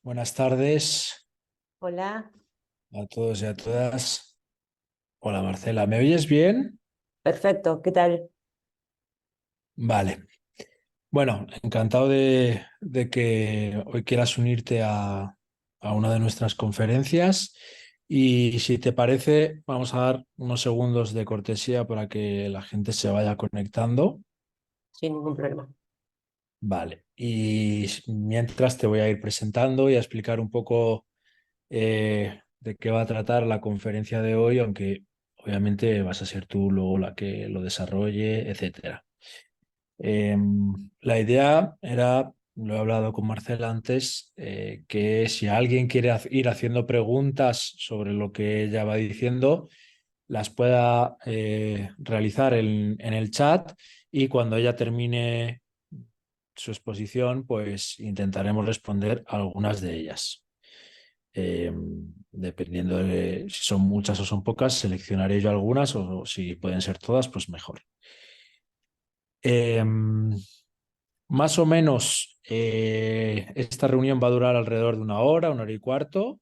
Buenas tardes Hola, a todos y a todas. Hola Marcela, ¿me oyes bien? perfecto, ¿qué tal? Vale. Bueno, encantado de que hoy quieras unirte a una de nuestras conferencias y si te parece, vamos a dar unos segundos de cortesía para que la gente se vaya conectando. Sin ningún problema. Vale. Y mientras te voy a ir presentando y a explicar un poco de qué va a tratar la conferencia de hoy, aunque obviamente vas a ser tú luego la que lo desarrolle, etcétera. Eh, la idea era, lo he hablado con Marcela antes, que si alguien quiere ir haciendo preguntas sobre lo que ella va diciendo, las pueda realizar en el chat y cuando ella termine su exposición, pues intentaremos responder algunas de ellas. Eh, Dependiendo de si son muchas o son pocas, seleccionaré yo algunas o si pueden ser todas, pues mejor. Eh, Más o menos esta reunión va a durar alrededor de una hora y cuarto.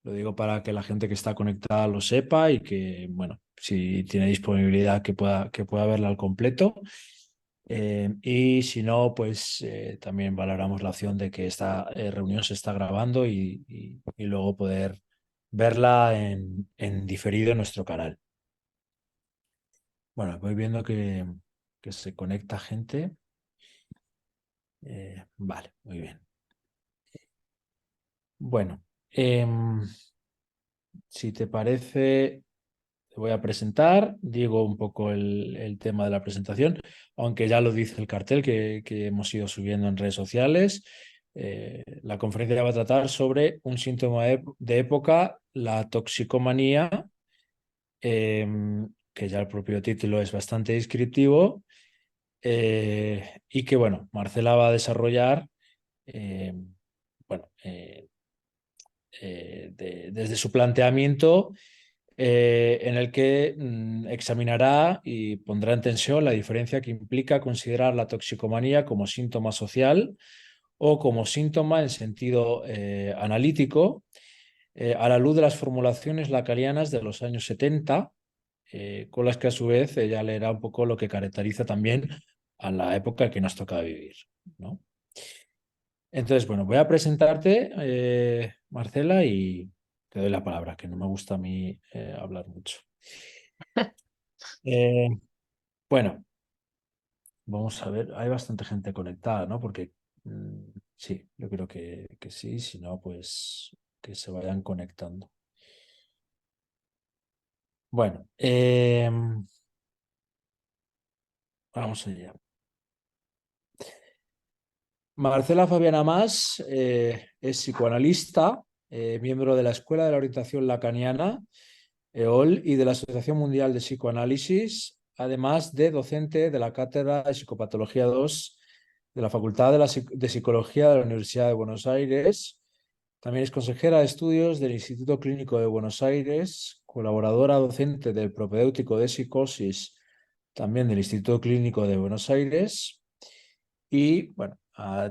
Lo digo para que la gente que está conectada lo sepa y que, bueno, si tiene disponibilidad que pueda verla al completo. Y si no, pues también valoramos la opción de que esta reunión se está grabando y luego poder verla en diferido en nuestro canal. Bueno, voy viendo que se conecta gente. Vale, muy bien. Bueno, si te parece, te voy a presentar, digo un poco el tema de la presentación, aunque ya lo dice el cartel que hemos ido subiendo en redes sociales. La conferencia va a tratar sobre un síntoma de época, la toxicomanía, que ya el propio título es bastante descriptivo, y que, bueno, Marcela va a desarrollar, eh, bueno, desde su planteamiento en el que examinará y pondrá en tensión la diferencia que implica considerar la toxicomanía como síntoma social o como síntoma en sentido analítico, a la luz de las formulaciones lacanianas de los años 70, con las que a su vez ella leerá un poco lo que caracteriza también a la época que nos toca vivir, ¿no? Entonces, bueno, voy a presentarte, Marcela, y te doy la palabra, que no me gusta a mí hablar mucho. Eh, bueno, vamos a ver, hay bastante gente conectada, ¿no? Porque sí, yo creo que sí, si no, pues que se vayan conectando. Bueno, vamos allá. Marcela Fabiana Mas es psicoanalista, miembro de la Escuela de la Orientación Lacaniana, EOL, y de la Asociación Mundial de Psicoanálisis, además de docente de la Cátedra de Psicopatología 2 de la Facultad de Psicología de la Universidad de Buenos Aires. También es consejera de estudios del Instituto Clínico de Buenos Aires, colaboradora docente del propedéutico de psicosis, también del Instituto Clínico de Buenos Aires. Y bueno,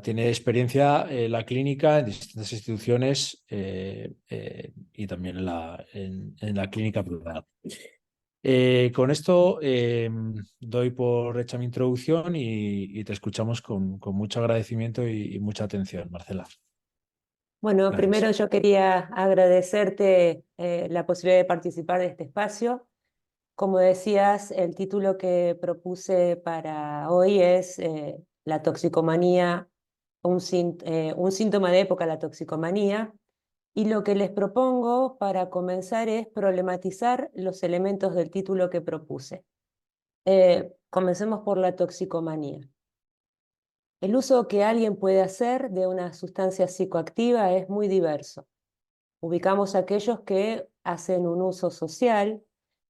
tiene experiencia en la clínica en distintas instituciones y también en la clínica privada. Con esto doy por hecha mi introducción y te escuchamos con mucho agradecimiento y mucha atención, Marcela. Bueno, Gracias. primero yo quería agradecerte la posibilidad de participar de este espacio. Como decías, el título que propuse para hoy es La toxicomanía, un síntoma de época, la toxicomanía. Y lo que les propongo para comenzar es problematizar los elementos del título que propuse. Comencemos por la toxicomanía. El uso que alguien puede hacer de una sustancia psicoactiva es muy diverso. Ubicamos aquellos que hacen un uso social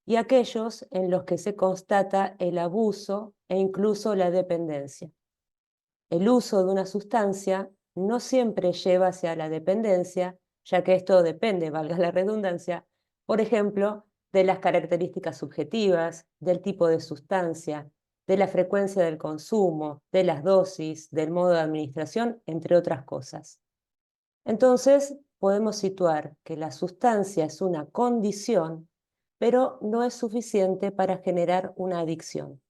y aquellos en los que se constata el abuso e incluso la dependencia. El uso de una sustancia no siempre lleva hacia la dependencia, ya que esto depende, valga la redundancia, por ejemplo, de las características subjetivas, del tipo de sustancia, de la frecuencia del consumo, de las dosis, del modo de administración, entre otras cosas. Entonces, podemos situar que la sustancia es una condición, pero no es suficiente para generar una adicción.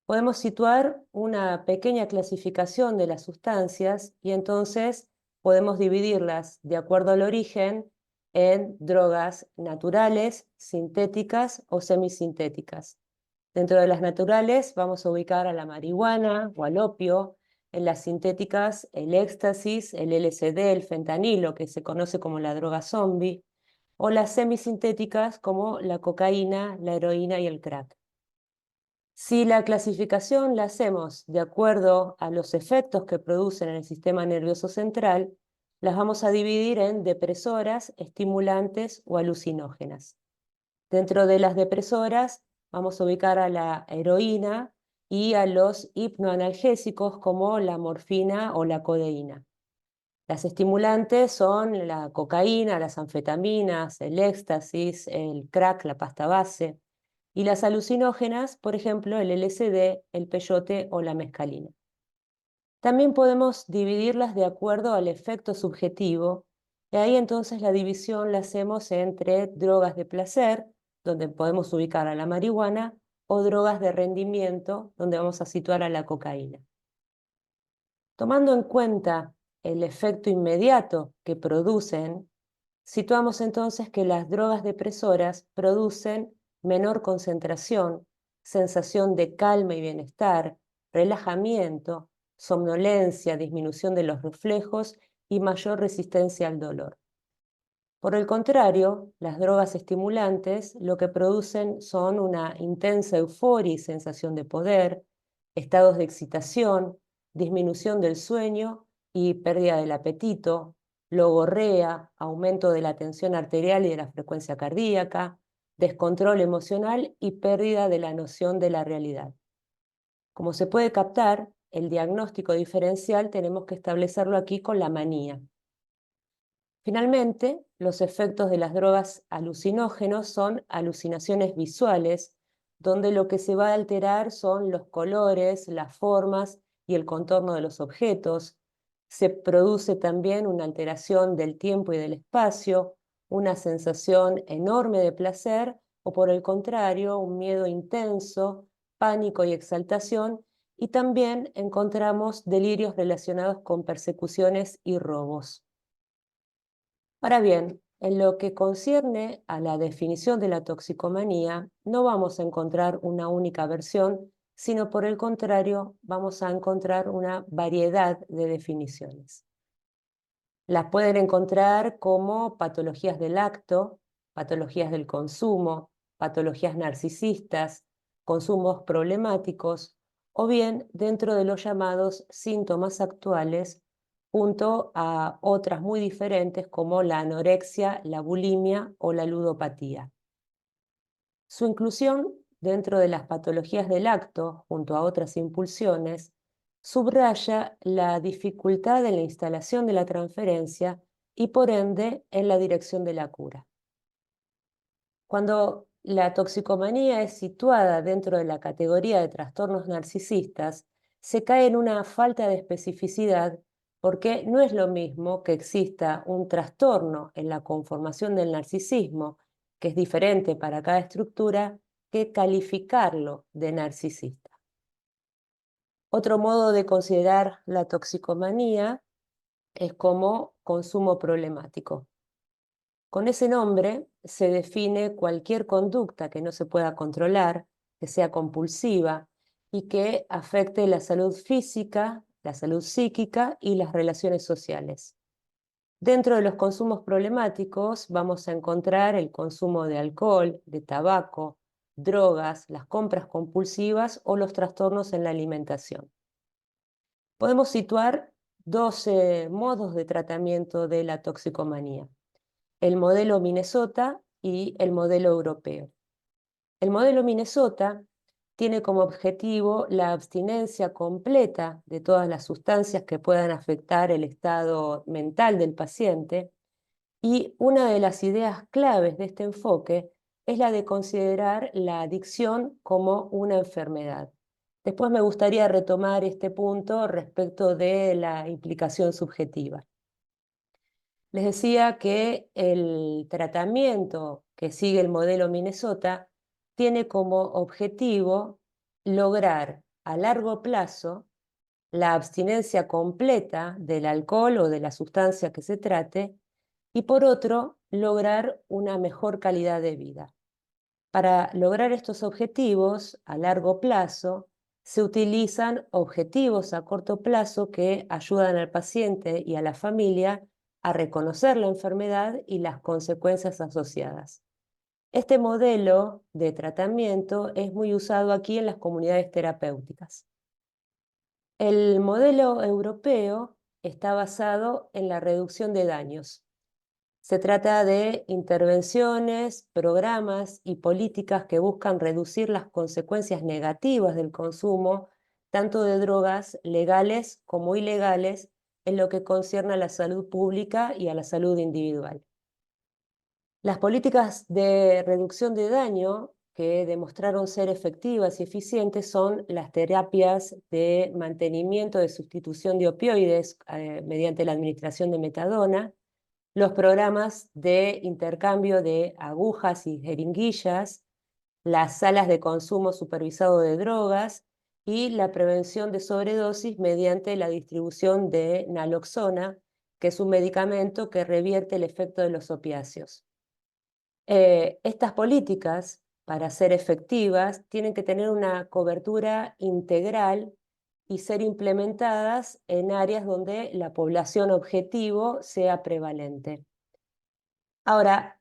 Podemos situar una pequeña clasificación de las sustancias y entonces podemos dividirlas de acuerdo al origen en drogas naturales, sintéticas o semisintéticas. Dentro de las naturales vamos a ubicar a la marihuana o al opio, en las sintéticas el éxtasis, el LSD, el fentanilo, que se conoce como la droga zombie, o las semisintéticas como la cocaína, la heroína y el crack. Si la clasificación la hacemos de acuerdo a los efectos que producen en el sistema nervioso central, las vamos a dividir en depresoras, estimulantes o alucinógenas. Dentro de las depresoras vamos a ubicar a la heroína y a los hipnoanalgésicos como la morfina o la codeína. Las estimulantes son la cocaína, las anfetaminas, el éxtasis, el crack, la pasta base. Y las alucinógenas, por ejemplo, el LSD, el peyote o la mescalina. También podemos dividirlas de acuerdo al efecto subjetivo, y ahí entonces la división la hacemos entre drogas de placer, donde podemos ubicar a la marihuana, o drogas de rendimiento, donde vamos a situar a la cocaína. Tomando en cuenta el efecto inmediato que producen, situamos entonces que las drogas depresoras producen menor concentración, sensación de calma y bienestar, relajamiento, somnolencia, disminución de los reflejos y mayor resistencia al dolor. Por el contrario, las drogas estimulantes lo que producen son una intensa euforia y sensación de poder, estados de excitación, disminución del sueño y pérdida del apetito, logorrea, aumento de la tensión arterial y de la frecuencia cardíaca, descontrol emocional y pérdida de la noción de la realidad. Como se puede captar, el diagnóstico diferencial tenemos que establecerlo aquí con la manía. Finalmente, los efectos de las drogas alucinógenos son alucinaciones visuales, donde lo que se va a alterar son los colores, las formas y el contorno de los objetos. Se produce también una alteración del tiempo y del espacio, una sensación enorme de placer o por el contrario, un miedo intenso, pánico y exaltación, y también encontramos delirios relacionados con persecuciones y robos. Ahora bien, en lo que concierne a la definición de la toxicomanía, no vamos a encontrar una única versión, sino por el contrario, vamos a encontrar una variedad de definiciones. Las pueden encontrar como patologías del acto, patologías del consumo, patologías narcisistas, consumos problemáticos, o bien dentro de los llamados síntomas actuales, junto a otras muy diferentes como la anorexia, la bulimia o la ludopatía. Su inclusión dentro de las patologías del acto, junto a otras impulsiones, subraya la dificultad en la instalación de la transferencia y por ende en la dirección de la cura. Cuando la toxicomanía es situada dentro de la categoría de trastornos narcisistas, se cae en una falta de especificidad porque no es lo mismo que exista un trastorno en la conformación del narcisismo, que es diferente para cada estructura, que calificarlo de narcisista. Otro modo de considerar la toxicomanía es como consumo problemático. Con ese nombre se define cualquier conducta que no se pueda controlar, que sea compulsiva y que afecte la salud física, la salud psíquica y las relaciones sociales. Dentro de los consumos problemáticos vamos a encontrar el consumo de alcohol, de tabaco, drogas, las compras compulsivas o los trastornos en la alimentación. Podemos situar 12 modos de tratamiento de la toxicomanía: el modelo Minnesota y el modelo europeo. El modelo Minnesota tiene como objetivo la abstinencia completa de todas las sustancias que puedan afectar el estado mental del paciente, y una de las ideas claves de este enfoque es la de considerar la adicción como una enfermedad. Después me gustaría retomar este punto respecto de la implicación subjetiva. Les decía que el tratamiento que sigue el modelo Minnesota tiene como objetivo lograr a largo plazo la abstinencia completa del alcohol o de la sustancia que se trate y por otro, lograr una mejor calidad de vida. Para lograr estos objetivos a largo plazo, se utilizan objetivos a corto plazo que ayudan al paciente y a la familia a reconocer la enfermedad y las consecuencias asociadas. Este modelo de tratamiento es muy usado aquí en las comunidades terapéuticas. El modelo europeo está basado en la reducción de daños. Se trata de intervenciones, programas y políticas que buscan reducir las consecuencias negativas del consumo, tanto de drogas legales como ilegales, en lo que concierne a la salud pública y a la salud individual. Las políticas de reducción de daño que demostraron ser efectivas y eficientes son las terapias de mantenimiento de sustitución de opioides mediante la administración de metadona, los programas de intercambio de agujas y jeringuillas, las salas de consumo supervisado de drogas y la prevención de sobredosis mediante la distribución de naloxona, que es un medicamento que revierte el efecto de los opiáceos. Estas políticas, para ser efectivas, tienen que tener una cobertura integral y ser implementadas en áreas donde la población objetivo sea prevalente. Ahora,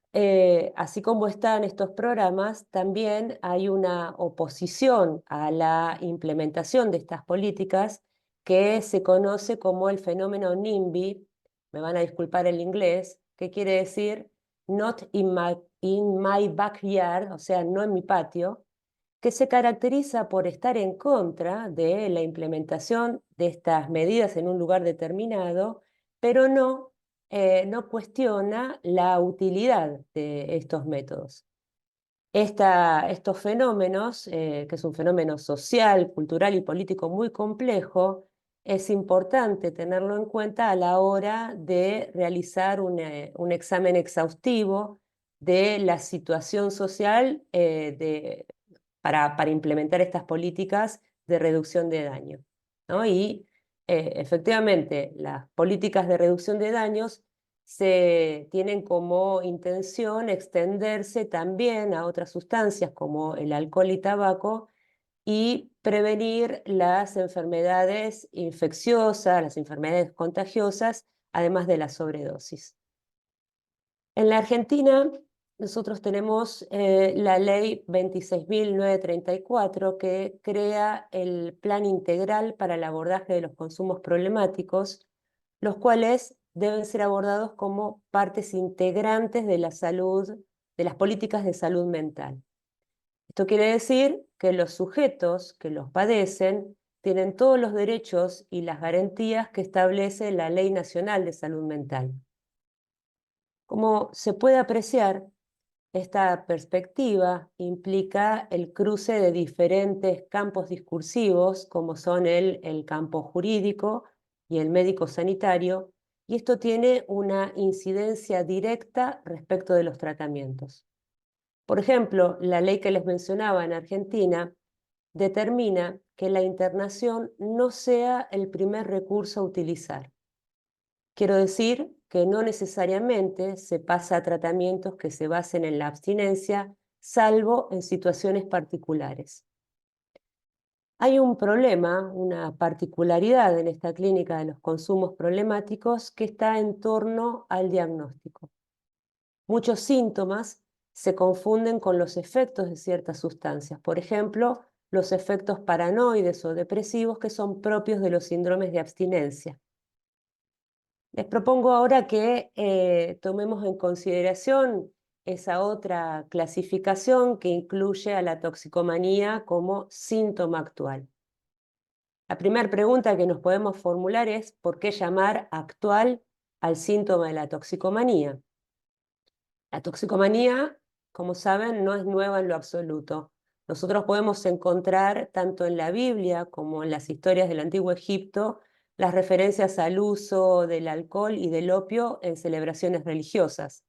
así como están estos programas, también hay una oposición a la implementación de estas políticas que se conoce como el fenómeno NIMBY, me van a disculpar el inglés, que quiere decir Not in my backyard, o sea, no en mi patio, que se caracteriza por estar en contra de la implementación de estas medidas en un lugar determinado, pero no cuestiona la utilidad de estos métodos. Estos fenómenos, que es un fenómeno social, cultural y político muy complejo, es importante tenerlo en cuenta a la hora de realizar un examen exhaustivo de la situación social para implementar estas políticas de reducción de daño, ¿no? Y efectivamente, las políticas de reducción de daños se tienen como intención extenderse también a otras sustancias como el alcohol y tabaco y prevenir las enfermedades infecciosas, las enfermedades contagiosas, además de la sobredosis. En la Argentina, nosotros tenemos la ley 26.934 que crea el Plan Integral para el abordaje de los consumos problemáticos, los cuales deben ser abordados como partes integrantes de la salud, de las políticas de salud mental. Esto quiere decir que los sujetos que los padecen tienen todos los derechos y las garantías que establece la Ley Nacional de Salud Mental. Como se puede apreciar, esta perspectiva implica el cruce de diferentes campos discursivos, como son el campo jurídico y el médico sanitario, y esto tiene una incidencia directa respecto de los tratamientos. Por ejemplo, la ley que les mencionaba en Argentina determina que la internación no sea el primer recurso a utilizar. Quiero decir que no necesariamente se pasa a tratamientos que se basen en la abstinencia, salvo en situaciones particulares. Hay un problema, una particularidad en esta clínica de los consumos problemáticos que está en torno al diagnóstico. Muchos síntomas se confunden con los efectos de ciertas sustancias, por ejemplo, los efectos paranoides o depresivos que son propios de los síndromes de abstinencia. Les propongo ahora que tomemos en consideración esa otra clasificación que incluye a la toxicomanía como síntoma actual. La primera pregunta que nos podemos formular es ¿por qué llamar actual al síntoma de la toxicomanía? La toxicomanía, como saben, no es nueva en lo absoluto. Nosotros podemos encontrar tanto en la Biblia como en las historias del Antiguo Egipto las referencias al uso del alcohol y del opio en celebraciones religiosas.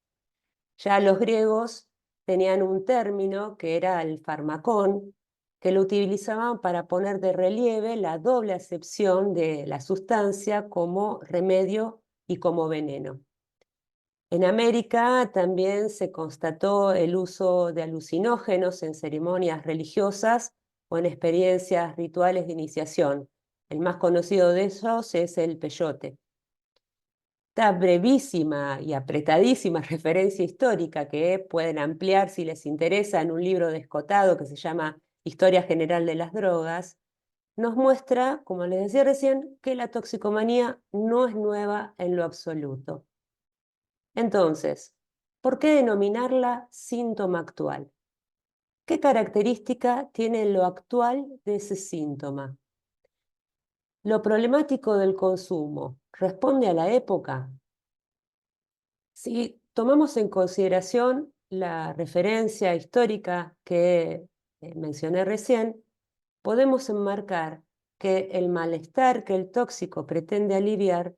Ya los griegos tenían un término que era el farmacón, que lo utilizaban para poner de relieve la doble acepción de la sustancia como remedio y como veneno. En América también se constató el uso de alucinógenos en ceremonias religiosas o en experiencias rituales de iniciación. El más conocido de esos es el peyote. Esta brevísima y apretadísima referencia histórica que pueden ampliar si les interesa en un libro descotado que se llama Historia General de las Drogas, nos muestra, como les decía recién, que la toxicomanía no es nueva en lo absoluto. Entonces, ¿por qué denominarla síntoma actual? ¿Qué característica tiene lo actual de ese síntoma? ¿Lo problemático del consumo responde a la época? Si tomamos en consideración la referencia histórica que mencioné recién, podemos enmarcar que el malestar que el tóxico pretende aliviar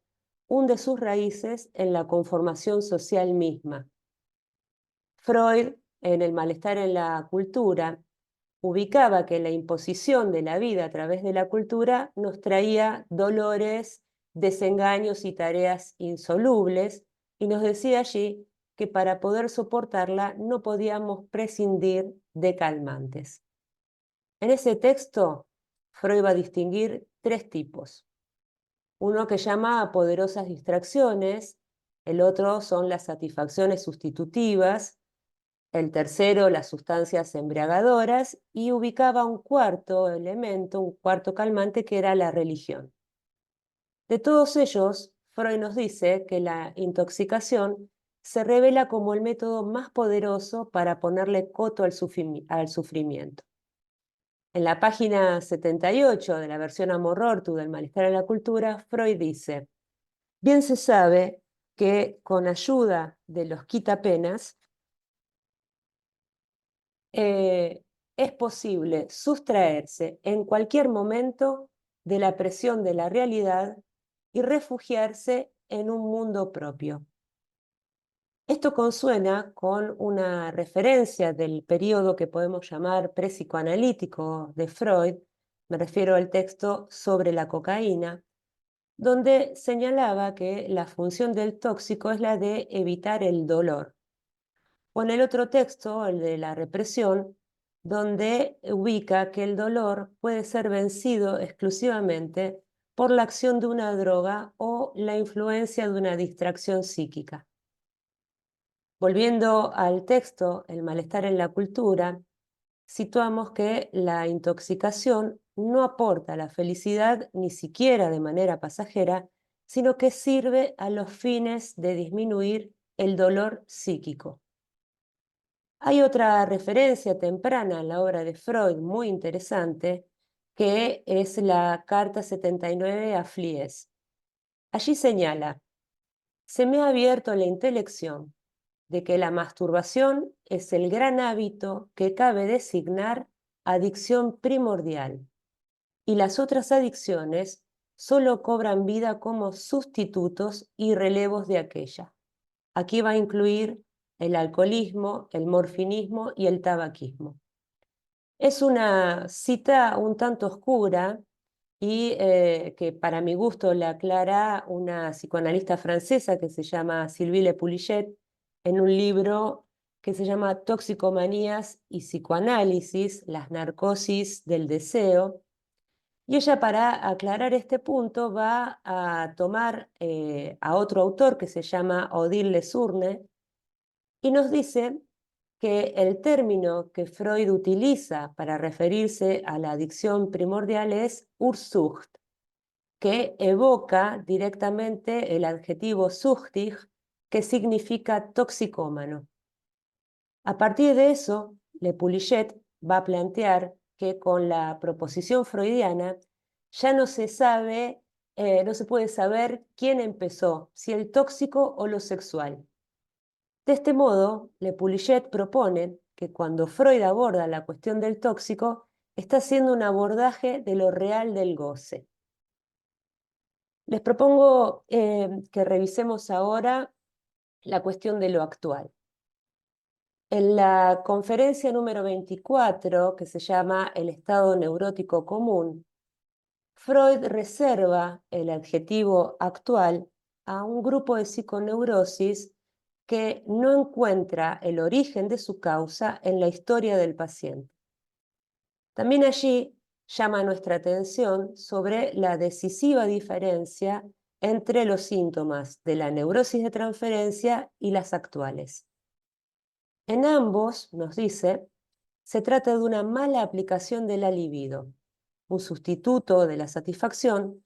hunde sus raíces en la conformación social misma. Freud, en El malestar en la cultura, ubicaba que la imposición de la vida a través de la cultura nos traía dolores, desengaños y tareas insolubles, y nos decía allí que para poder soportarla no podíamos prescindir de calmantes. En ese texto, Freud va a distinguir tres tipos. Uno que llama a poderosas distracciones, el otro son las satisfacciones sustitutivas, el tercero las sustancias embriagadoras, y ubicaba un cuarto elemento, un cuarto calmante, que era la religión. De todos ellos, Freud nos dice que la intoxicación se revela como el método más poderoso para ponerle coto al sufrimiento. En la página 78 de la versión Amor-Ortu del malestar en la cultura, Freud dice: bien se sabe que con ayuda de los quitapenas es posible sustraerse en cualquier momento de la presión de la realidad y refugiarse en un mundo propio. Esto consuena con una referencia del periodo que podemos llamar prepsicoanalítico de Freud, me refiero al texto Sobre la cocaína, donde señalaba que la función del tóxico es la de evitar el dolor. O en el otro texto, el de la represión, donde ubica que el dolor puede ser vencido exclusivamente por la acción de una droga o la influencia de una distracción psíquica. Volviendo al texto, El malestar en la cultura, situamos que la intoxicación no aporta la felicidad ni siquiera de manera pasajera, sino que sirve a los fines de disminuir el dolor psíquico. Hay otra referencia temprana en la obra de Freud muy interesante, que es la Carta 79 a Flies. Allí señala: se me ha abierto la intelección de que la masturbación es el gran hábito que cabe designar adicción primordial, y las otras adicciones solo cobran vida como sustitutos y relevos de aquella. Aquí va a incluir el alcoholismo, el morfinismo y el tabaquismo. Es una cita un tanto oscura y que para mi gusto la aclara una psicoanalista francesa que se llama Sylvie Le Poulichet en un libro que se llama Toxicomanías y psicoanálisis, las narcosis del deseo. Y ella, para aclarar este punto, va a tomar a otro autor que se llama Odile Lesurne y nos dice que el término que Freud utiliza para referirse a la adicción primordial es Ursucht, que evoca directamente el adjetivo süchtig, que significa toxicómano. A partir de eso, Le Poulichet va a plantear que con la proposición freudiana ya no se sabe, no se puede saber quién empezó, si el tóxico o lo sexual. De este modo, Le Poulichet propone que cuando Freud aborda la cuestión del tóxico, está haciendo un abordaje de lo real del goce. Les propongo que revisemos ahora la cuestión de lo actual. En la conferencia número 24, que se llama El estado neurótico común, Freud reserva el adjetivo actual a un grupo de psiconeurosis que no encuentra el origen de su causa en la historia del paciente. También allí llama nuestra atención sobre la decisiva diferencia entre los síntomas de la neurosis de transferencia y las actuales. En ambos, nos dice, se trata de una mala aplicación de la libido, un sustituto de la satisfacción,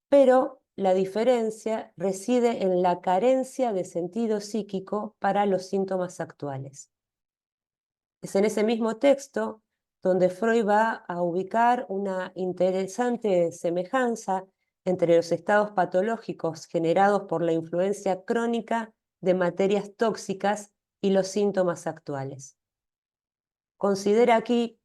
pero la diferencia reside en la carencia de sentido psíquico para los síntomas actuales. Es en ese mismo texto donde Freud va a ubicar una interesante semejanza entre los estados patológicos generados por la influencia crónica de materias tóxicas y los síntomas actuales. Considera aquí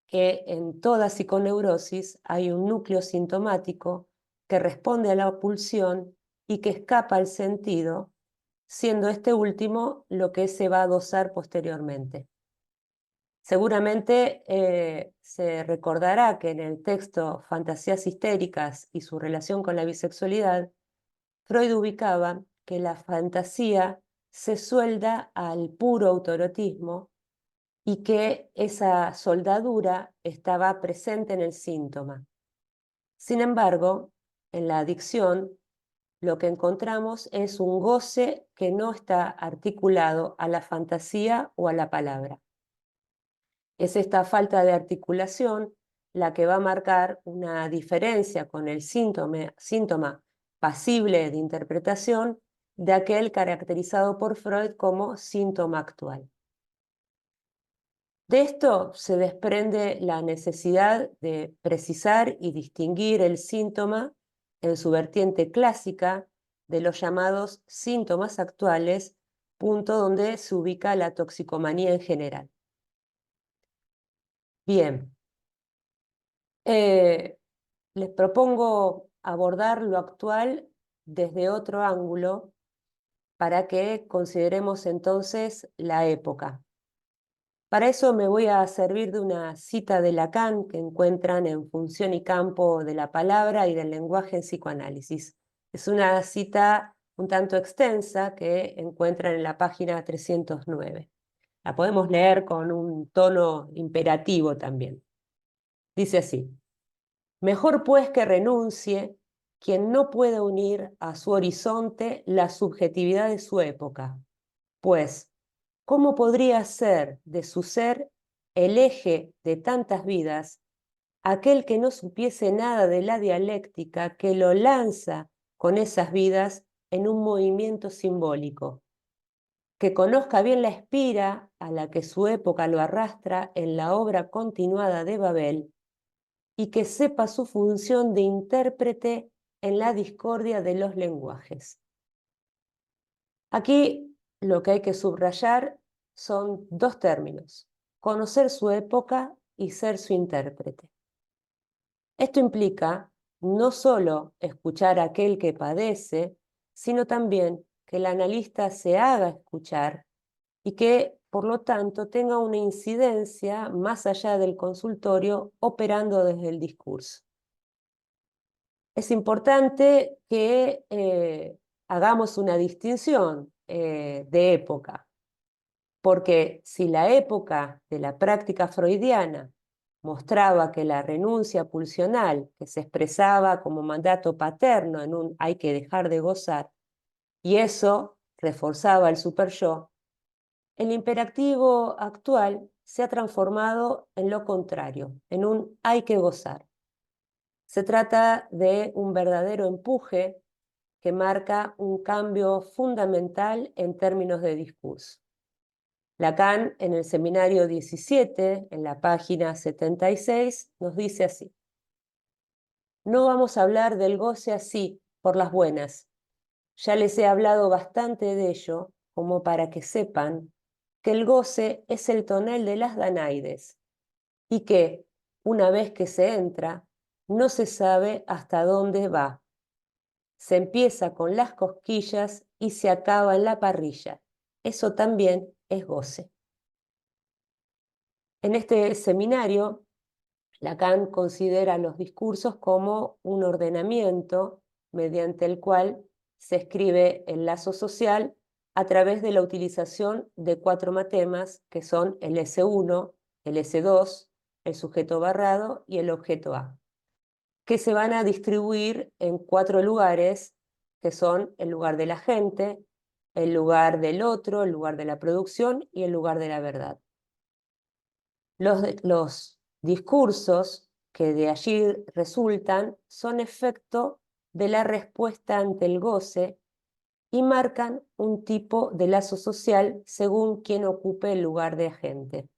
que en toda psiconeurosis hay un núcleo sintomático que responde a la pulsión y que escapa al sentido, siendo este último lo que se va a dosar posteriormente. Seguramente se recordará que en el texto Fantasías histéricas y su relación con la bisexualidad, Freud ubicaba que la fantasía se suelda al puro autoerotismo y que esa soldadura estaba presente en el síntoma. Sin embargo, en la adicción, lo que encontramos es un goce que no está articulado a la fantasía o a la palabra. Es esta falta de articulación la que va a marcar una diferencia con el síntoma pasible de interpretación de aquel caracterizado por Freud como síntoma actual. De esto se desprende la necesidad de precisar y distinguir el síntoma en su vertiente clásica de los llamados síntomas actuales, punto donde se ubica la toxicomanía en general. Bien, les propongo abordar lo actual desde otro ángulo para que consideremos entonces la época. Para eso me voy a servir de una cita de Lacan que encuentran en Función y Campo de la Palabra y del Lenguaje en Psicoanálisis. Es una cita un tanto extensa que encuentran en la página 309. La podemos leer con un tono imperativo también. Dice así: mejor pues que renuncie quien no puede unir a su horizonte la subjetividad de su época, pues ¿cómo podría ser de su ser el eje de tantas vidas aquel que no supiese nada de la dialéctica que lo lanza con esas vidas en un movimiento simbólico? Que conozca bien la espira a la que su época lo arrastra en la obra continuada de Babel y que sepa su función de intérprete en la discordia de los lenguajes. Aquí lo que hay que subrayar son dos términos: conocer su época y ser su intérprete. Esto implica no solo escuchar a aquel que padece, sino también que el analista se haga escuchar y que, por lo tanto, tenga una incidencia más allá del consultorio operando desde el discurso. Es importante que hagamos una distinción de época, porque si la época de la práctica freudiana mostraba que la renuncia pulsional, que se expresaba como mandato paterno en un hay que dejar de gozar, y eso reforzaba el superyo, el imperativo actual se ha transformado en lo contrario, en un hay que gozar. Se trata de un verdadero empuje que marca un cambio fundamental en términos de discurso. Lacan, en el seminario 17, en la página 76, nos dice así: no vamos a hablar del goce así, por las buenas. Ya les he hablado bastante de ello, como para que sepan que el goce es el tonel de las Danaides y que, una vez que se entra, no se sabe hasta dónde va. Se empieza con las cosquillas y se acaba en la parrilla. Eso también es goce. En este seminario, Lacan considera los discursos como un ordenamiento mediante el cual se escribe el lazo social a través de la utilización de 4 matemas que son el S1, el S2, el sujeto barrado y el objeto A, que se van a distribuir en 4 lugares, que son el lugar de la gente, el lugar del otro, el lugar de la producción y el lugar de la verdad. Los discursos que de allí resultan son efecto de la respuesta ante el goce y marcan un tipo de lazo social según quien ocupe el lugar de agente.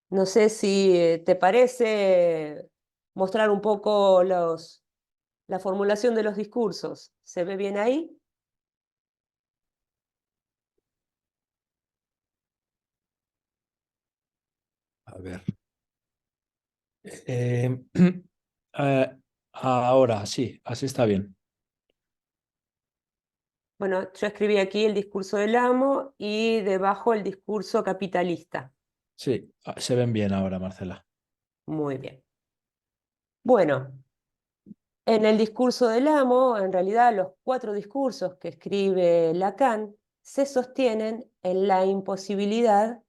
No sé si te parece mostrar un poco la formulación de los discursos. ¿Se ve bien ahí? A ver. Ahora sí, así está bien. Bueno, yo escribí aquí el discurso del amo y debajo el discurso capitalista. Sí, se ven bien ahora, Marcela. Muy bien. Bueno, en el discurso del amo, en realidad los 4 discursos que escribe Lacan se sostienen en la imposibilidad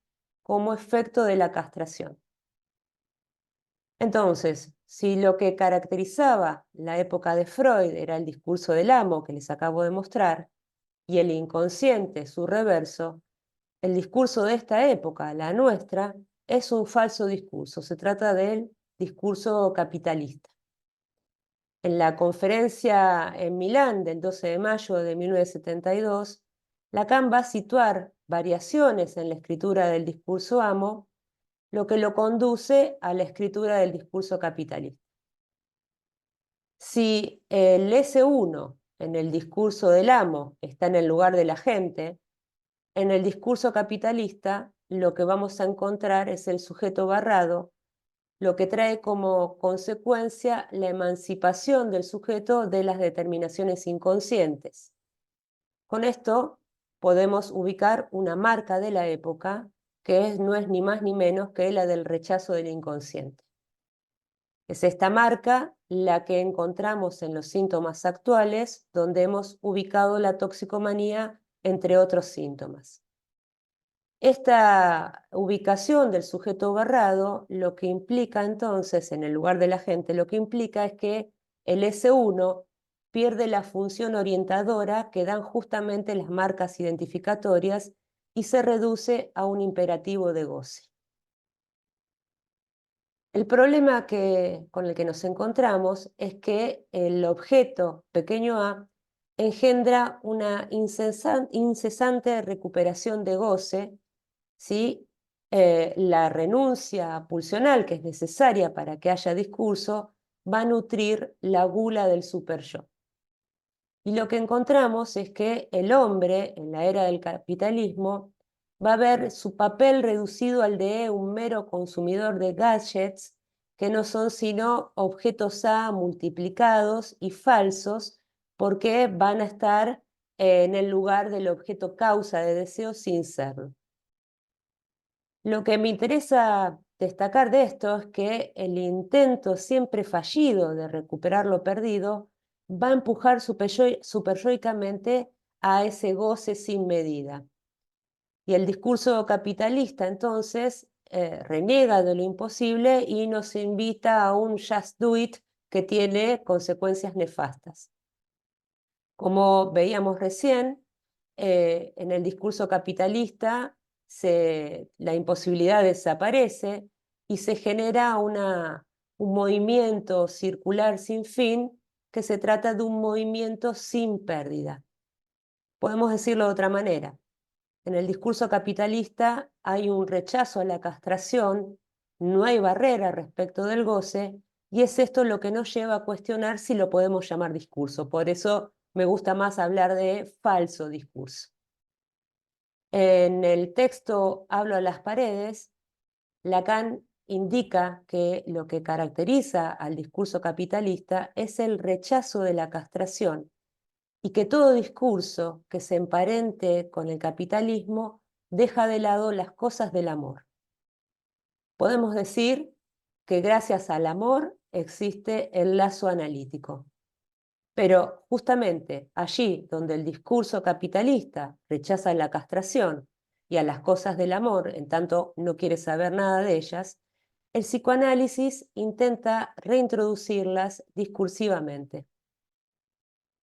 como efecto de la castración. Entonces, si lo que caracterizaba la época de Freud era el discurso del amo que les acabo de mostrar, y el inconsciente, su reverso, el discurso de esta época, la nuestra, es un falso discurso. Se trata del discurso capitalista. En la conferencia en Milán del 12 de mayo de 1972, Lacan va a situar variaciones en la escritura del discurso amo, lo que lo conduce a la escritura del discurso capitalista. Si el S1 en el discurso del amo está en el lugar de la gente, en el discurso capitalista lo que vamos a encontrar es el sujeto barrado, lo que trae como consecuencia la emancipación del sujeto de las determinaciones inconscientes. Con esto podemos ubicar una marca de la época que no es ni más ni menos que la del rechazo del inconsciente. Es esta marca la que encontramos en los síntomas actuales, donde hemos ubicado la toxicomanía entre otros síntomas. Esta ubicación del sujeto barrado lo que implica entonces, en el lugar de la gente, lo que implica es que el S1 pierde la función orientadora que dan justamente las marcas identificatorias y se reduce a un imperativo de goce. El problema con el que nos encontramos es que el objeto pequeño a engendra una incesante recuperación de goce, ¿sí? La renuncia pulsional que es necesaria para que haya discurso va a nutrir la gula del superyo. Y lo que encontramos es que el hombre, en la era del capitalismo, va a ver su papel reducido al de un mero consumidor de gadgets que no son sino objetos A multiplicados y falsos porque van a estar en el lugar del objeto causa de deseo sin serlo. Lo que me interesa destacar de esto es que el intento siempre fallido de recuperar lo perdido va a empujar superyoicamente a ese goce sin medida. Y el discurso capitalista entonces reniega de lo imposible y nos invita a un just do it que tiene consecuencias nefastas. Como veíamos recién, en el discurso capitalista la imposibilidad desaparece y se genera un movimiento circular sin fin que se trata de un movimiento sin pérdida. Podemos decirlo de otra manera. En el discurso capitalista hay un rechazo a la castración, no hay barrera respecto del goce, y es esto lo que nos lleva a cuestionar si lo podemos llamar discurso. Por eso me gusta más hablar de falso discurso. En el texto Hablo a las paredes, Lacan indica que lo que caracteriza al discurso capitalista es el rechazo de la castración y que todo discurso que se emparente con el capitalismo deja de lado las cosas del amor. Podemos decir que gracias al amor existe el lazo analítico. Pero justamente allí donde el discurso capitalista rechaza la castración y a las cosas del amor, en tanto no quiere saber nada de ellas, el psicoanálisis intenta reintroducirlas discursivamente.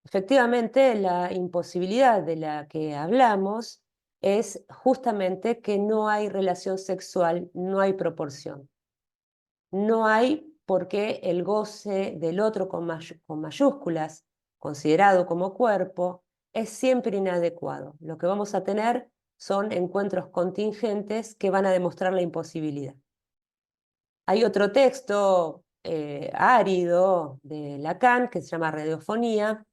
Efectivamente, la imposibilidad de la que hablamos es justamente que no hay relación sexual, no hay proporción. No hay por qué el goce del otro con mayúsculas, considerado como cuerpo, es siempre inadecuado. Lo que vamos a tener son encuentros contingentes que van a demostrar la imposibilidad. Hay otro texto árido de Lacan que se llama Radiofonía,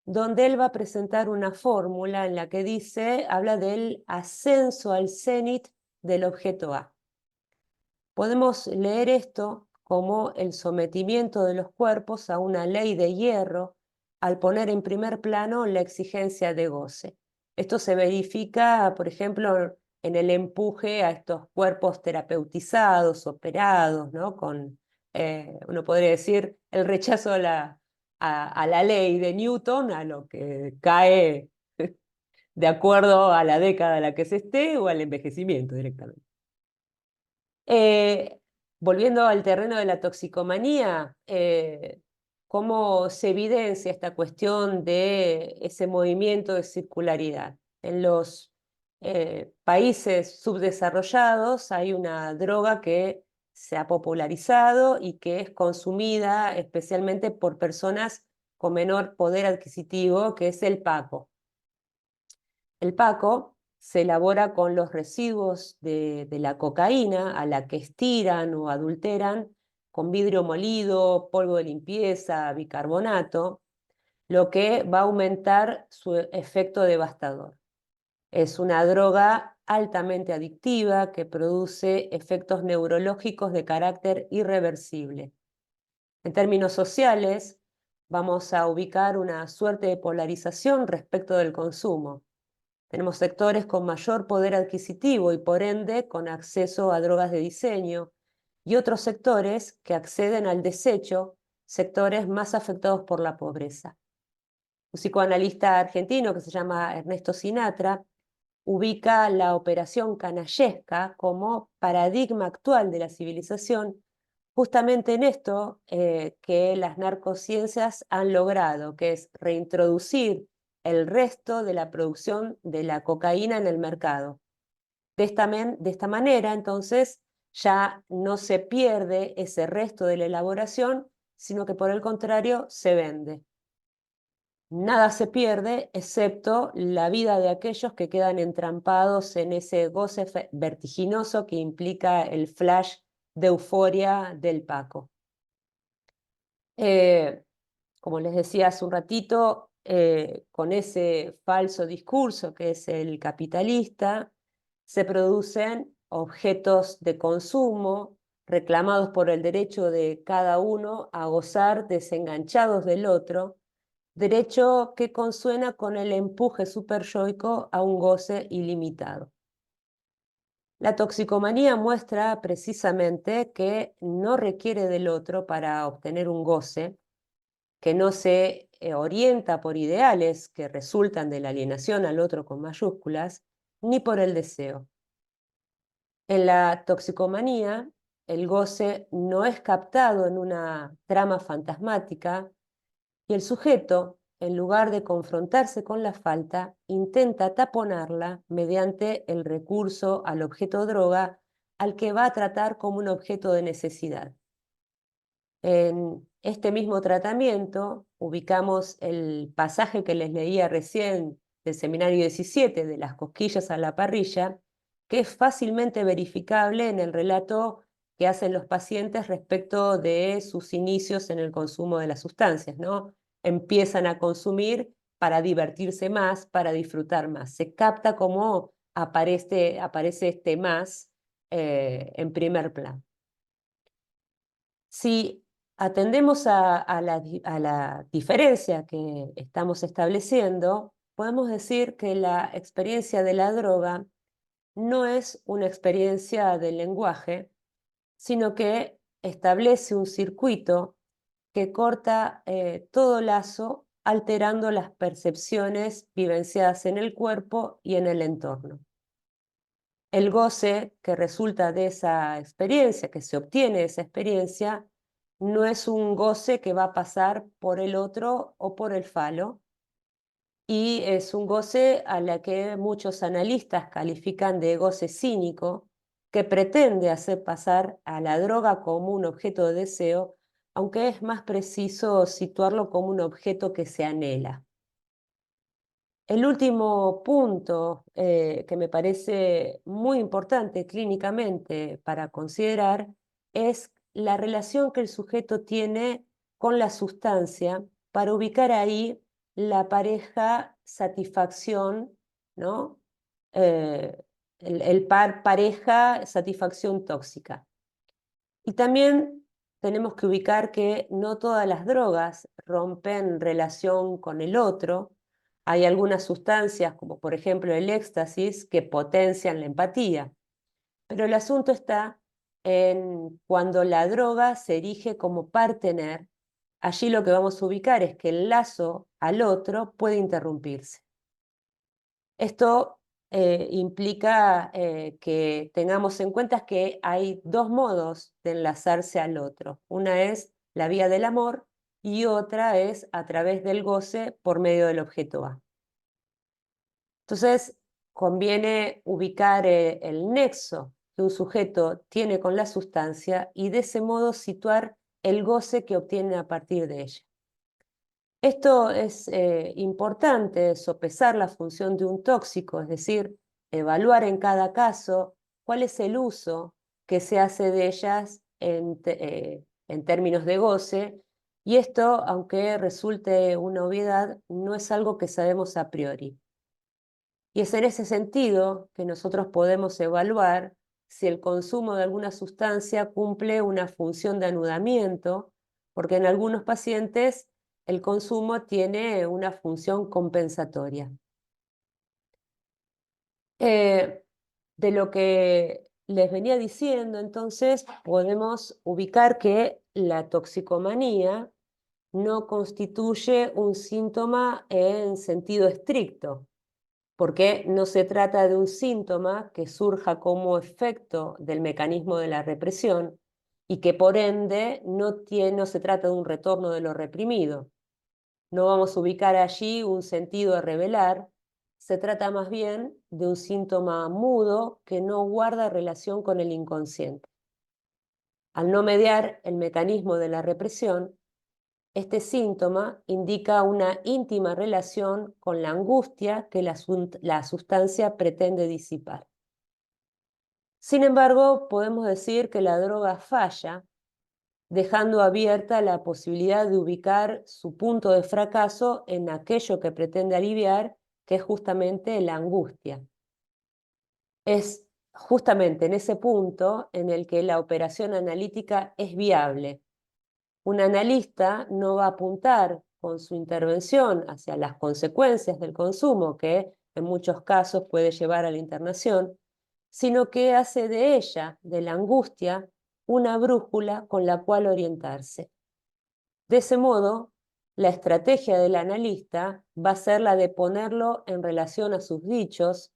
donde él va a presentar una fórmula en la que dice, habla del ascenso al cenit del objeto A. Podemos leer esto como el sometimiento de los cuerpos a una ley de hierro al poner en primer plano la exigencia de goce. Esto se verifica, por ejemplo, en el empuje a estos cuerpos terapeutizados, operados, ¿no? Con, uno podría decir, el rechazo a la ley de Newton, a lo que cae de acuerdo a la década en la que se esté o al envejecimiento directamente. Eh, Volviendo al terreno de la toxicomanía, ¿cómo se evidencia esta cuestión de ese movimiento de circularidad? En los países subdesarrollados hay una droga que se ha popularizado y que es consumida especialmente por personas con menor poder adquisitivo, que es el Paco. El Paco se elabora con los residuos de la cocaína, a la que estiran o adulteran con vidrio molido, polvo de limpieza, bicarbonato, lo que va a aumentar su efecto devastador. Es una droga altamente adictiva que produce efectos neurológicos de carácter irreversible. En términos sociales, vamos a ubicar una suerte de polarización respecto del consumo. Tenemos sectores con mayor poder adquisitivo y por ende con acceso a drogas de diseño y otros sectores que acceden al desecho, sectores más afectados por la pobreza. Un psicoanalista argentino que se llama Ernesto Sinatra ubica la operación canallesca como paradigma actual de la civilización, justamente en esto que las narcociencias han logrado, que es reintroducir el resto de la producción de la cocaína en el mercado. De esta manera, entonces, ya no se pierde ese resto de la elaboración, sino que por el contrario se vende. Nada se pierde excepto la vida de aquellos que quedan entrampados en ese goce vertiginoso que implica el flash de euforia del Paco. Como les decía hace un ratito, con ese falso discurso que es el capitalista, se producen objetos de consumo reclamados por el derecho de cada uno a gozar desenganchados del otro, derecho que consuena con el empuje superyoico a un goce ilimitado. La toxicomanía muestra precisamente que no requiere del otro para obtener un goce, que no se orienta por ideales que resultan de la alienación al otro con mayúsculas, ni por el deseo. En la toxicomanía, el goce no es captado en una trama fantasmática y el sujeto, en lugar de confrontarse con la falta, intenta taponarla mediante el recurso al objeto droga al que va a tratar como un objeto de necesidad. En este mismo tratamiento ubicamos el pasaje que les leía recién del seminario 17 de las cosquillas a la parrilla, que es fácilmente verificable en el relato que hacen los pacientes respecto de sus inicios en el consumo de las sustancias, ¿no? Empiezan a consumir para divertirse más, para disfrutar más. Se capta cómo aparece este más en primer plano. Si atendemos a la diferencia que estamos estableciendo, podemos decir que la experiencia de la droga no es una experiencia del lenguaje, sino que establece un circuito que corta todo lazo, alterando las percepciones vivenciadas en el cuerpo y en el entorno. El goce que resulta de esa experiencia, que se obtiene de esa experiencia, no es un goce que va a pasar por el otro o por el falo, y es un goce a la que muchos analistas califican de goce cínico, que pretende hacer pasar a la droga como un objeto de deseo, aunque es más preciso situarlo como un objeto que se anhela. El último punto que me parece muy importante clínicamente para considerar es la relación que el sujeto tiene con la sustancia para ubicar ahí la pareja satisfacción, ¿no? Eh, el par pareja satisfacción tóxica. Y también tenemos que ubicar que no todas las drogas rompen relación con el otro. Hay algunas sustancias, como por ejemplo el éxtasis, que potencian la empatía. Pero el asunto está en cuando la droga se erige como partener. Allí lo que vamos a ubicar es que el lazo al otro puede interrumpirse. Esto implica que tengamos en cuenta que hay dos modos de enlazarse al otro. Una es la vía del amor y otra es a través del goce por medio del objeto A. Entonces, conviene ubicar el nexo que un sujeto tiene con la sustancia y de ese modo situar el goce que obtiene a partir de ella. Esto es importante, sopesar la función de un tóxico, es decir, evaluar en cada caso cuál es el uso que se hace de ellas en términos de goce, y esto, aunque resulte una obviedad, no es algo que sabemos a priori. Y es en ese sentido que nosotros podemos evaluar si el consumo de alguna sustancia cumple una función de anudamiento, porque en algunos pacientes el consumo tiene una función compensatoria. De lo que les venía diciendo, entonces, podemos ubicar que la toxicomanía no constituye un síntoma en sentido estricto, porque no se trata de un síntoma que surja como efecto del mecanismo de la represión y que por ende no se trata de un retorno de lo reprimido. No vamos a ubicar allí un sentido de revelar, se trata más bien de un síntoma mudo que no guarda relación con el inconsciente. Al no mediar el mecanismo de la represión, este síntoma indica una íntima relación con la angustia que la sustancia pretende disipar. Sin embargo, podemos decir que la droga falla, dejando abierta la posibilidad de ubicar su punto de fracaso en aquello que pretende aliviar, que es justamente la angustia. Es justamente en ese punto en el que la operación analítica es viable. Un analista no va a apuntar con su intervención hacia las consecuencias del consumo, que en muchos casos puede llevar a la internación, sino que hace de ella, de la angustia, una brújula con la cual orientarse. De ese modo, la estrategia del analista va a ser la de ponerlo en relación a sus dichos,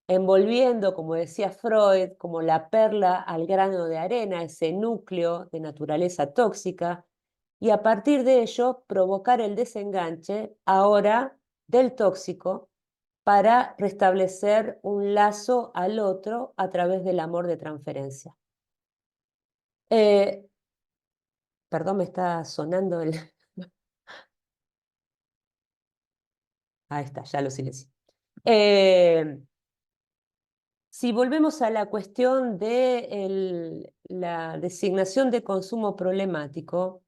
envolviendo, como decía Freud, como la perla al grano de arena, ese núcleo de naturaleza tóxica, y a partir de ello provocar el desenganche ahora del tóxico para restablecer un lazo al otro a través del amor de transferencia. Eh, Perdón, me está sonando el... Ahí está, ya lo silencio. Si volvemos a la cuestión de la designación de consumo problemático,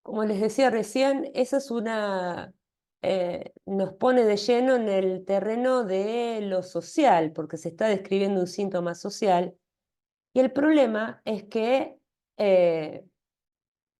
como les decía recién, esa es nos pone de lleno en el terreno de lo social, porque se está describiendo un síntoma social. Y el problema es que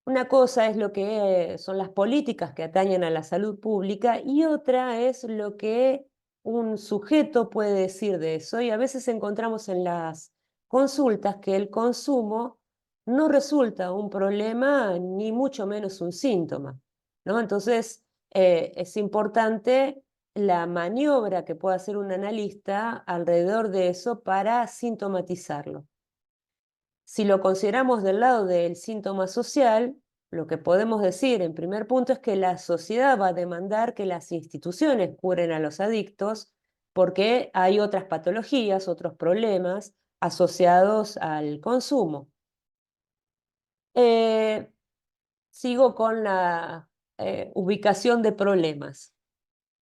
Una cosa es lo que son las políticas que atañen a la salud pública y otra es lo que un sujeto puede decir de eso. Y a veces encontramos en las consultas que el consumo no resulta un problema ni mucho menos un síntoma, ¿no? Entonces, es importante la maniobra que pueda hacer un analista alrededor de eso para sintomatizarlo. Si lo consideramos del lado del síntoma social, lo que podemos decir en primer punto es que la sociedad va a demandar que las instituciones curen a los adictos porque hay otras patologías, otros problemas asociados al consumo. Eh, Sigo con la ubicación de problemas.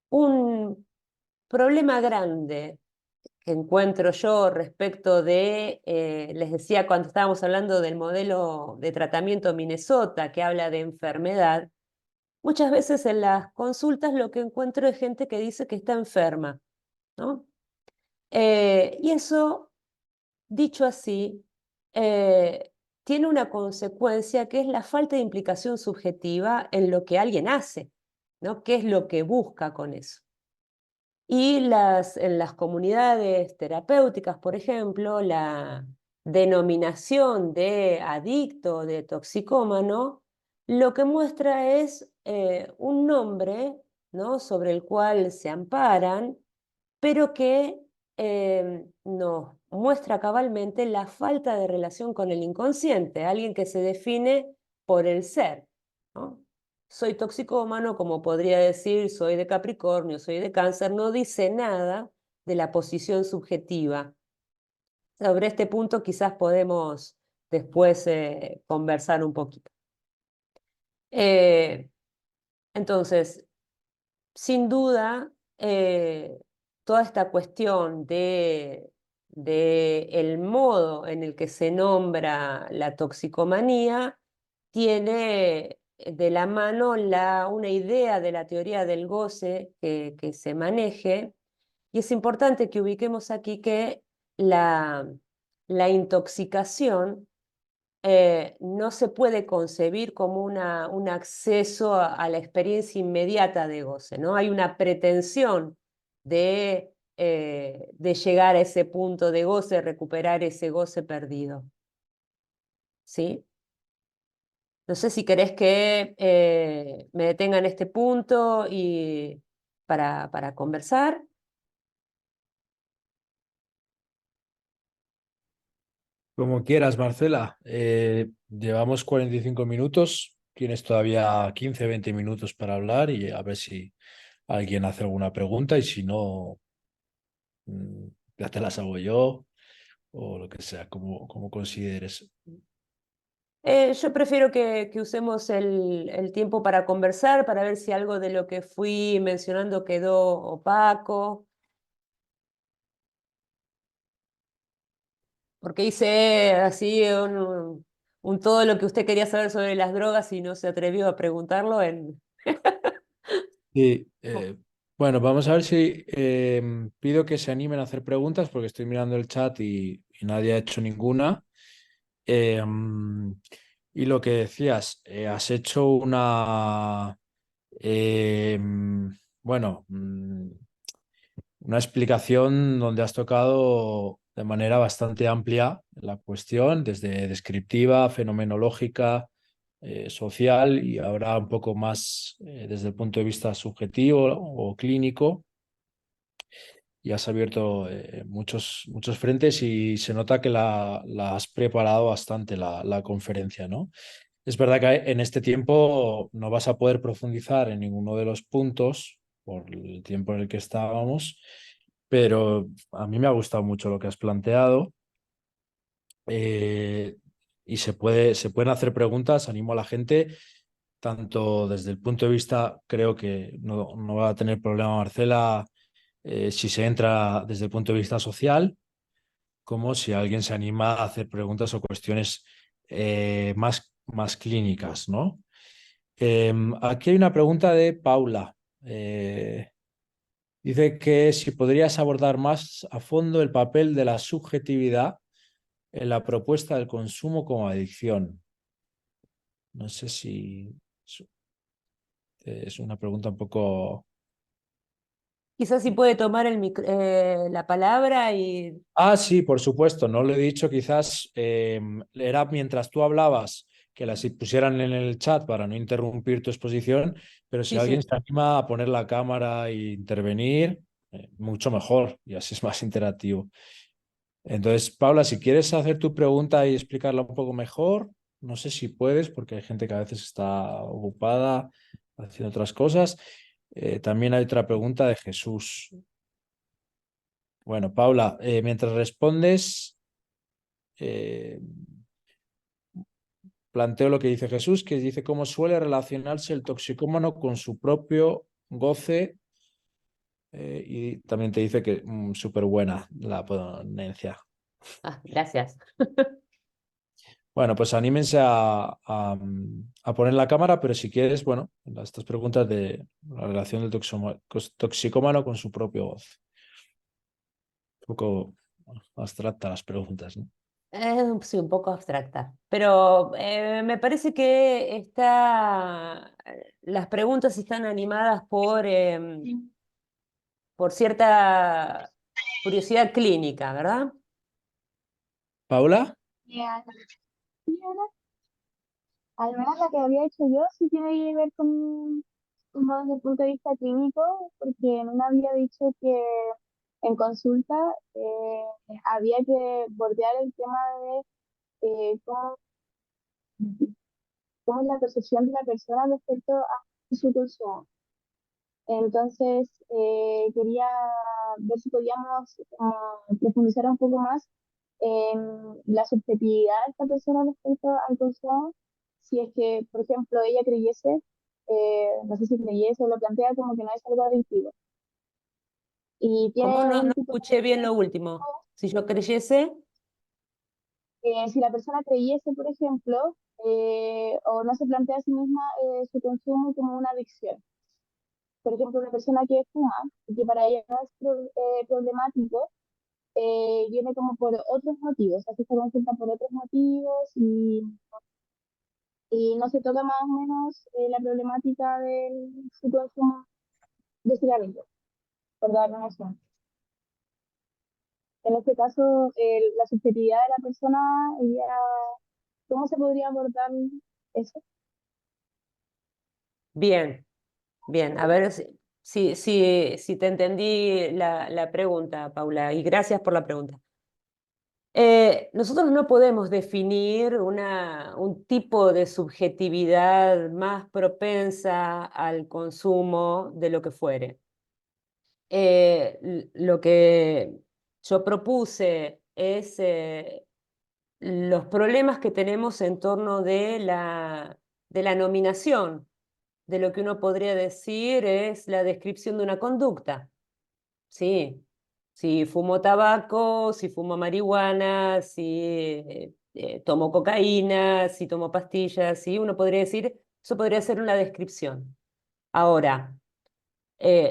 Un problema grande que encuentro yo respecto de, les decía cuando estábamos hablando del modelo de tratamiento Minnesota, que habla de enfermedad, muchas veces en las consultas lo que encuentro es gente que dice que está enferma, ¿no? Y eso, dicho así, eh, tiene una consecuencia que es la falta de implicación subjetiva en lo que alguien hace, ¿no? ¿Qué es lo que busca con eso? Y en las comunidades terapéuticas, por ejemplo, la denominación de adicto, de toxicómano, lo que muestra es un nombre, ¿no? Sobre el cual se amparan, pero que nos muestra cabalmente la falta de relación con el inconsciente, alguien que se define por el ser, ¿no? Soy toxicómano, como podría decir, soy de Capricornio, soy de Cáncer, no dice nada de la posición subjetiva. Sobre este punto quizás podemos después conversar un poquito. Eh, entonces, sin duda, toda esta cuestión de el modo en el que se nombra la toxicomanía tiene de la mano una idea de la teoría del goce que se maneje, y es importante que ubiquemos aquí que la, la intoxicación no se puede concebir como un acceso a la experiencia inmediata de goce, ¿no? Hay una pretensión de llegar a ese punto de goce, recuperar ese goce perdido, ¿sí? No sé si querés que me detenga en este punto y para conversar. Como quieras, Marcela. Llevamos 45 minutos. Tienes todavía 15, 20 minutos para hablar y a ver si alguien hace alguna pregunta y si no, ya te las hago yo o lo que sea, como consideres. Yo prefiero que usemos el tiempo para conversar, para ver si algo de lo que fui mencionando quedó opaco, porque hice así un todo lo que usted quería saber sobre las drogas y no se atrevió a preguntarlo en... Sí, bueno, vamos a ver si pido que se animen a hacer preguntas porque estoy mirando el chat y nadie ha hecho ninguna. Y lo que decías, has hecho eh, bueno, una explicación donde has tocado de manera bastante amplia la cuestión, desde descriptiva, fenomenológica, social y ahora un poco más desde el punto de vista subjetivo o clínico. Y has abierto muchos frentes y se nota que la has preparado bastante la conferencia, ¿no? Es verdad que en este tiempo no vas a poder profundizar en ninguno de los puntos por el tiempo en el que estábamos, pero a mí me ha gustado mucho lo que has planteado eh, y se pueden hacer preguntas. Animo a la gente, tanto desde el punto de vista, creo que no va a tener problema Marcela si se entra desde el punto de vista social, como si alguien se anima a hacer preguntas o cuestiones más clínicas, ¿no? Aquí hay una pregunta de Paula. Dice que si podrías abordar más a fondo el papel de la subjetividad en la propuesta del consumo como adicción. No sé si es una pregunta un poco... Quizás si puede tomar la palabra y... Ah, sí, por supuesto, no lo he dicho, quizás era mientras tú hablabas que las pusieran en el chat para no interrumpir tu exposición, pero si Sí, alguien sí. se anima a poner la cámara e intervenir, mucho mejor y así es más interactivo. Entonces, Paula, si quieres hacer tu pregunta y explicarla un poco mejor, no sé si puedes, porque hay gente que a veces está ocupada haciendo otras cosas. También hay otra pregunta de Jesús. Bueno, Paula, mientras respondes, eh, planteo lo que dice Jesús, que dice cómo suele relacionarse el toxicómano con su propio goce, y también te dice que súper buena la ponencia. Ah, gracias. Bueno, pues anímense a poner la cámara, pero si quieres, bueno, estas preguntas de la relación del toxicómano con su propio voz. Un poco abstractas las preguntas, ¿no? Sí, un poco abstracta, pero me parece que las preguntas están animadas por cierta curiosidad clínica, ¿verdad? Paula, Ya, sí, al menos la que había hecho yo sí tiene que ver con, como desde el punto de vista clínico, porque no me había dicho que en consulta había que bordear el tema de cómo es la percepción de la persona respecto a su consumo. Entonces, quería ver si podíamos profundizar un poco más en la subjetividad de esta persona respecto al consumo. Si es que, por ejemplo, ella creyese, no sé si creyese o lo plantea como que no es algo adictivo. Y ¿Cómo tiene no un tipo escuché bien lo último? Si yo creyese, si la persona creyese, por ejemplo, o no se plantea a sí misma su consumo como una adicción. Por ejemplo, una persona que fuma y que para ella no es problemático, viene como por otros motivos, así se consulta por otros motivos y no se toca más o menos la problemática del su consumo de cigarrillos, por dar una ejemplo. En este caso, la subjetividad de la persona, ¿cómo se podría abordar eso? bien, bien. A ver si te entendí la pregunta, Paula, y gracias por la pregunta. Nosotros no podemos definir un tipo de subjetividad más propensa al consumo de lo que fuere. Lo que yo propuse es los problemas que tenemos en torno de la nominación, de lo que uno podría decir es la descripción de una conducta. Sí, si fumo tabaco, si fumo marihuana, si tomo cocaína, si tomo pastillas, sí, uno podría decir, eso podría ser una descripción. Ahora,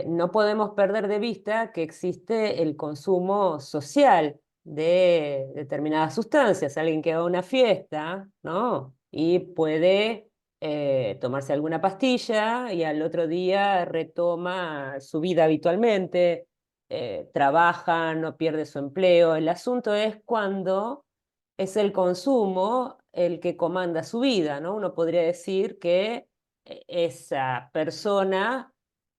no podemos perder de vista que existe el consumo social de determinadas sustancias. Alguien que va a una fiesta, ¿no? Y puede tomarse alguna pastilla y al otro día retoma su vida habitualmente, trabaja, no pierde su empleo. El asunto es cuando es el consumo el que comanda su vida, ¿no? Uno podría decir que esa persona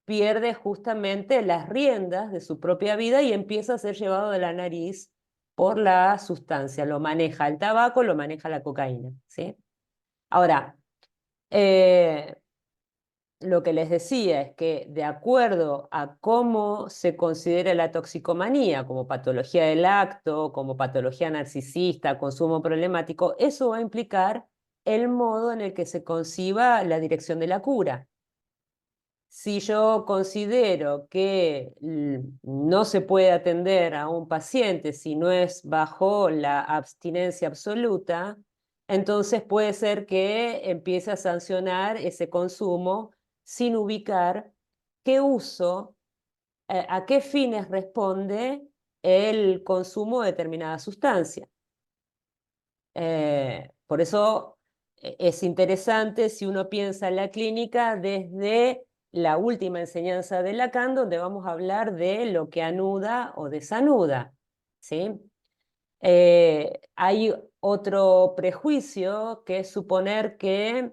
pierde justamente las riendas de su propia vida y empieza a ser llevado de la nariz por la sustancia. Lo maneja el tabaco, lo maneja la cocaína, ¿sí? Ahora, eh, lo que les decía es que de acuerdo a cómo se considera la toxicomanía como patología del acto, como patología narcisista, consumo problemático, eso va a implicar el modo en el que se conciba la dirección de la cura. Si yo considero que no se puede atender a un paciente si no es bajo la abstinencia absoluta, entonces puede ser que empiece a sancionar ese consumo sin ubicar qué uso, a qué fines responde el consumo de determinada sustancia. Por eso es interesante si uno piensa en la clínica desde la última enseñanza de Lacan, donde vamos a hablar de lo que anuda o desanuda, ¿sí? Hay otro prejuicio que es suponer que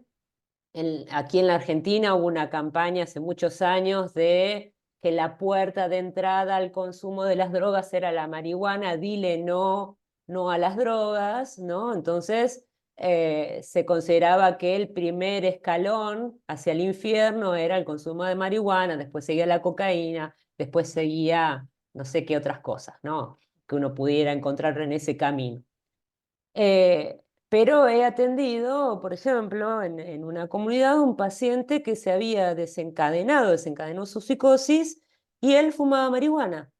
aquí en la Argentina hubo una campaña hace muchos años de que la puerta de entrada al consumo de las drogas era la marihuana, dile no, no a las drogas, ¿no? Entonces se consideraba que el primer escalón hacia el infierno era el consumo de marihuana, después seguía la cocaína, después seguía no sé qué otras cosas, ¿no? Que uno pudiera encontrar en ese camino. Pero he atendido, por ejemplo, en una comunidad un paciente que se había desencadenó su psicosis y él fumaba marihuana,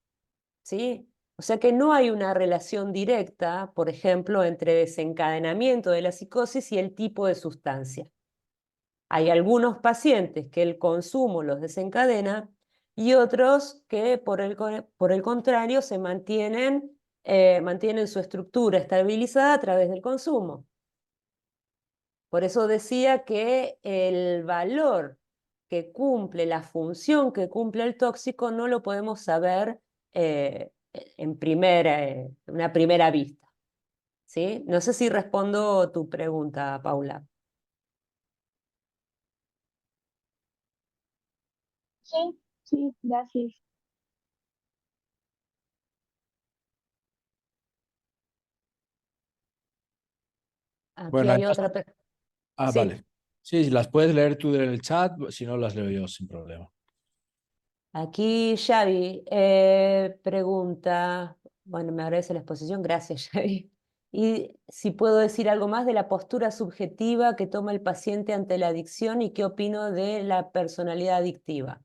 ¿sí? O sea que no hay una relación directa, por ejemplo, entre desencadenamiento de la psicosis y el tipo de sustancia. Hay algunos pacientes que el consumo los desencadena y otros que, por el contrario, mantienen su estructura estabilizada a través del consumo. Por eso decía que el valor que cumple, la función que cumple el tóxico, no lo podemos saber una primera vista. ¿Sí? No sé si respondo tu pregunta, Paula. Sí, sí, gracias. Aquí Bueno, hay además, otra. Sí. vale. Sí, las puedes leer tú en el chat, si no las leo yo sin problema. Aquí Xavi pregunta, bueno, me agradece la exposición, gracias Xavi. Y si puedo decir algo más de la postura subjetiva que toma el paciente ante la adicción y qué opino de la personalidad adictiva.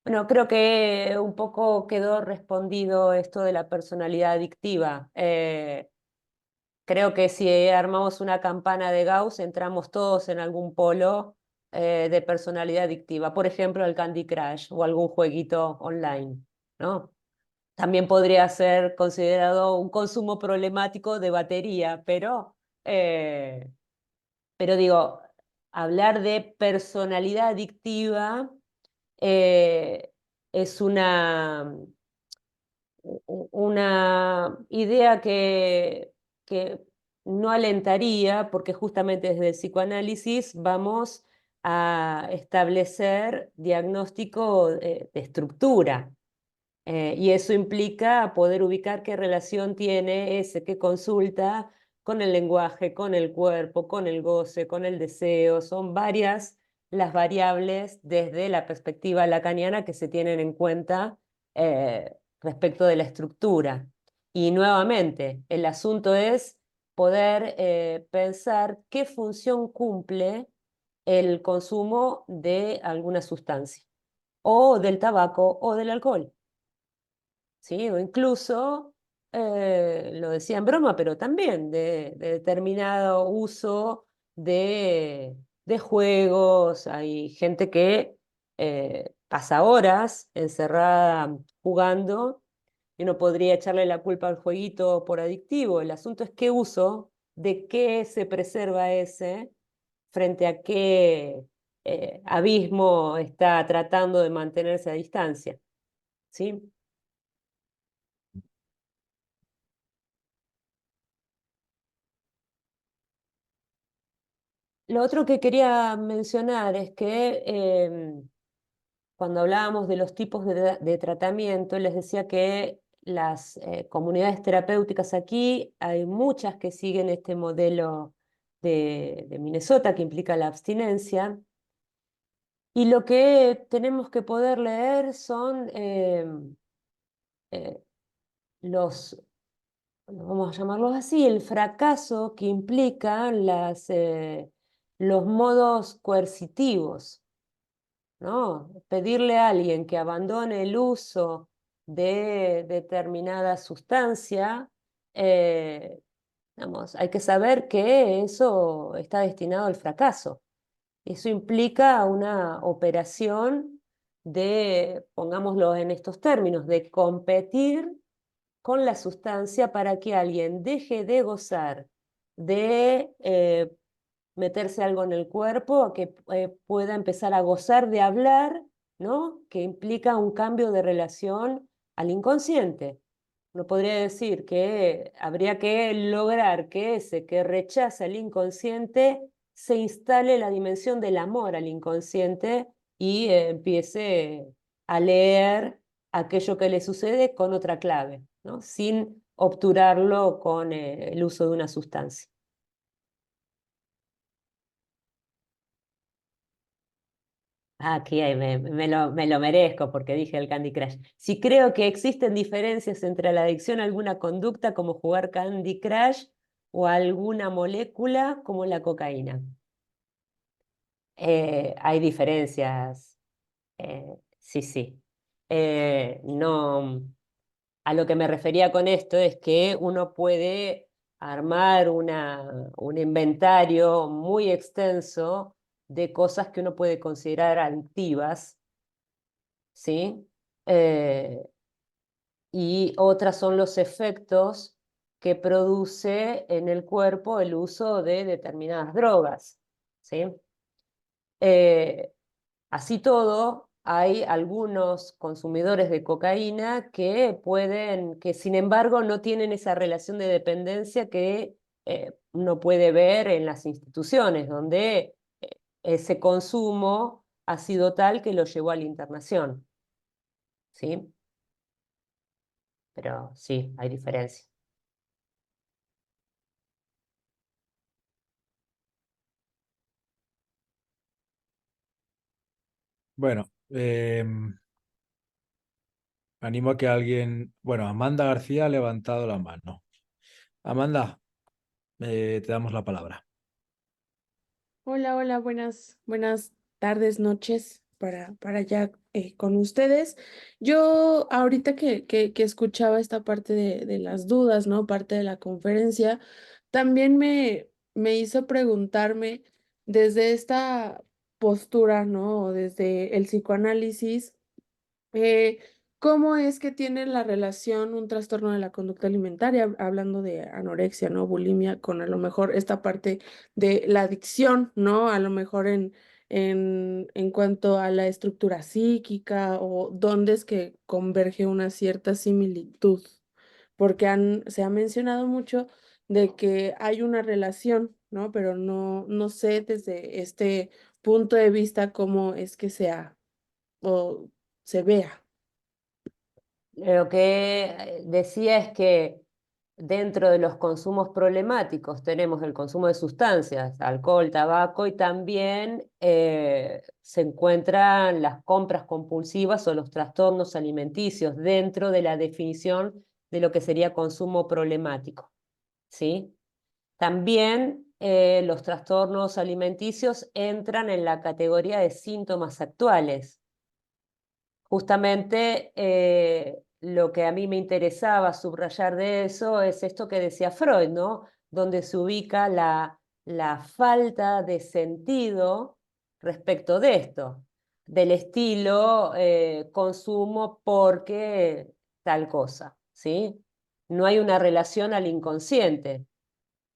Bueno, creo que un poco quedó respondido esto de la personalidad adictiva. Creo que si armamos una campana de Gauss, entramos todos en algún polo de personalidad adictiva. Por ejemplo, el Candy Crush o algún jueguito online, ¿no? También podría ser considerado un consumo problemático de batería, pero digo, hablar de personalidad adictiva eh, es una idea que no alentaría, porque justamente desde el psicoanálisis vamos a establecer diagnóstico de estructura. Y eso implica poder ubicar qué relación tiene ese que consulta con el lenguaje, con el cuerpo, con el goce, con el deseo. Son varias las variables desde la perspectiva lacaniana que se tienen en cuenta respecto de la estructura. Y nuevamente, el asunto es poder pensar qué función cumple el consumo de alguna sustancia, o del tabaco o del alcohol. ¿Sí? O incluso, lo decía en broma, pero también de determinado uso de juegos. Hay gente que pasa horas encerrada jugando y uno podría echarle la culpa al jueguito por adictivo. El asunto es qué uso, de qué se preserva ese, frente a qué abismo está tratando de mantenerse a distancia. ¿Sí? Lo otro que quería mencionar es que cuando hablábamos de los tipos de tratamiento, les decía que las comunidades terapéuticas aquí, hay muchas que siguen este modelo de Minnesota que implica la abstinencia. Y lo que tenemos que poder leer son eh, los, vamos a llamarlos así, el fracaso que implican los modos coercitivos, ¿no? Pedirle a alguien que abandone el uso de determinada sustancia, digamos, hay que saber que eso está destinado al fracaso. Eso implica una operación pongámoslo en estos términos, de competir con la sustancia para que alguien deje de gozar de meterse algo en el cuerpo, a que pueda empezar a gozar de hablar, ¿no? Que implica un cambio de relación al inconsciente. Uno podría decir que habría que lograr que ese que rechaza el inconsciente se instale la dimensión del amor al inconsciente y empiece a leer aquello que le sucede con otra clave, ¿no? Sin obturarlo con el uso de una sustancia. Aquí me lo merezco porque dije el Candy Crush. Si creo que existen diferencias entre la adicción a alguna conducta como jugar Candy Crush o a alguna molécula como la cocaína. Hay diferencias, sí, sí. No, a lo que me refería con esto es que uno puede armar un inventario muy extenso de cosas que uno puede considerar adictivas, ¿sí? Eh, y otras son los efectos que produce en el cuerpo el uso de determinadas drogas, ¿sí? Eh, Así todo, hay algunos consumidores de cocaína que que sin embargo no tienen esa relación de dependencia que uno puede ver en las instituciones, donde ese consumo ha sido tal que lo llevó a la internación, ¿sí? Pero sí, hay diferencia. Bueno, animo a que alguien... Bueno, Amanda García ha levantado la mano. Amanda, te damos la palabra. Hola, hola, buenas tardes, noches para ya con ustedes. Yo ahorita que escuchaba esta parte de las dudas, ¿no? Parte de la conferencia, también me hizo preguntarme desde esta postura, ¿no? O desde el psicoanálisis. Eh, ¿Cómo es que tiene la relación un trastorno de la conducta alimentaria, hablando de anorexia, ¿no? Bulimia, con a lo mejor esta parte de la adicción, ¿no? A lo mejor en cuanto a la estructura psíquica o dónde es que converge una cierta similitud, porque se ha mencionado mucho de que hay una relación, ¿no? Pero no sé desde este punto de vista cómo es que sea o se vea. Lo que decía es que dentro de los consumos problemáticos tenemos el consumo de sustancias, alcohol, tabaco, y también se encuentran las compras compulsivas o los trastornos alimenticios dentro de la definición de lo que sería consumo problemático, ¿sí? También los trastornos alimenticios entran en la categoría de síntomas actuales. Justamente lo que a mí me interesaba subrayar de eso es esto que decía Freud, ¿no? Donde se ubica la falta de sentido respecto de esto, del estilo consumo porque tal cosa, ¿sí? No hay una relación al inconsciente.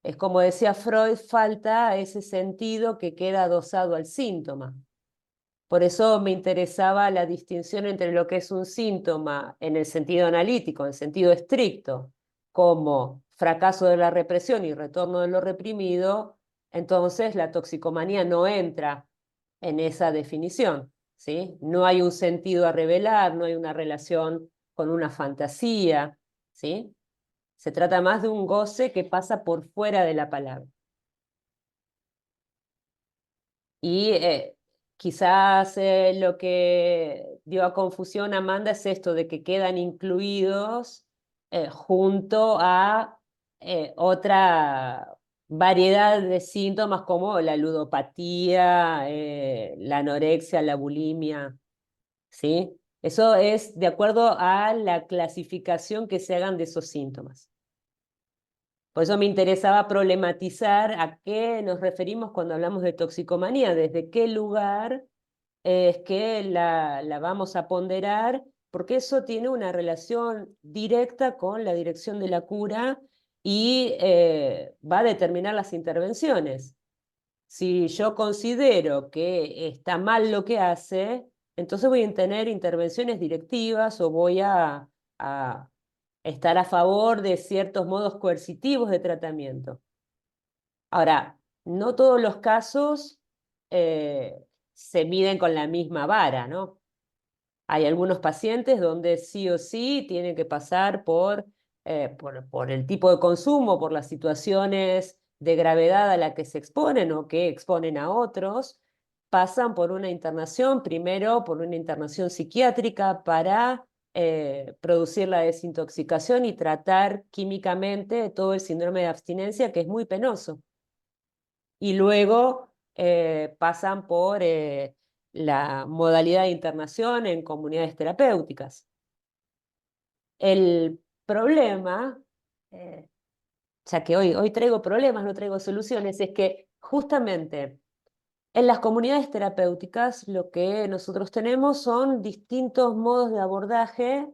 Es como decía Freud, falta ese sentido que queda adosado al síntoma. Por eso me interesaba la distinción entre lo que es un síntoma en el sentido analítico, en sentido estricto, como fracaso de la represión y retorno de lo reprimido. Entonces la toxicomanía no entra en esa definición, ¿sí? No hay un sentido a revelar, no hay una relación con una fantasía, ¿sí? Se trata más de un goce que pasa por fuera de la palabra. Y quizás lo que dio a confusión a Amanda es esto de que quedan incluidos junto a otra variedad de síntomas como la ludopatía, la anorexia, la bulimia, ¿sí? Eso es de acuerdo a la clasificación que se hagan de esos síntomas. Por eso me interesaba problematizar a qué nos referimos cuando hablamos de toxicomanía, desde qué lugar es que la vamos a ponderar, porque eso tiene una relación directa con la dirección de la cura y va a determinar las intervenciones. Si yo considero que está mal lo que hace, entonces voy a tener intervenciones directivas o voy a estar a favor de ciertos modos coercitivos de tratamiento. Ahora, no todos los casos se miden con la misma vara, ¿no? Hay algunos pacientes donde sí o sí tienen que pasar por el tipo de consumo, por las situaciones de gravedad a la que se exponen o que exponen a otros, pasan por una internación, primero por una internación psiquiátrica para producir la desintoxicación y tratar químicamente todo el síndrome de abstinencia, que es muy penoso. Y luego pasan por la modalidad de internación en comunidades terapéuticas. El problema, ya que hoy traigo problemas, no traigo soluciones, es que justamente en las comunidades terapéuticas lo que nosotros tenemos son distintos modos de abordaje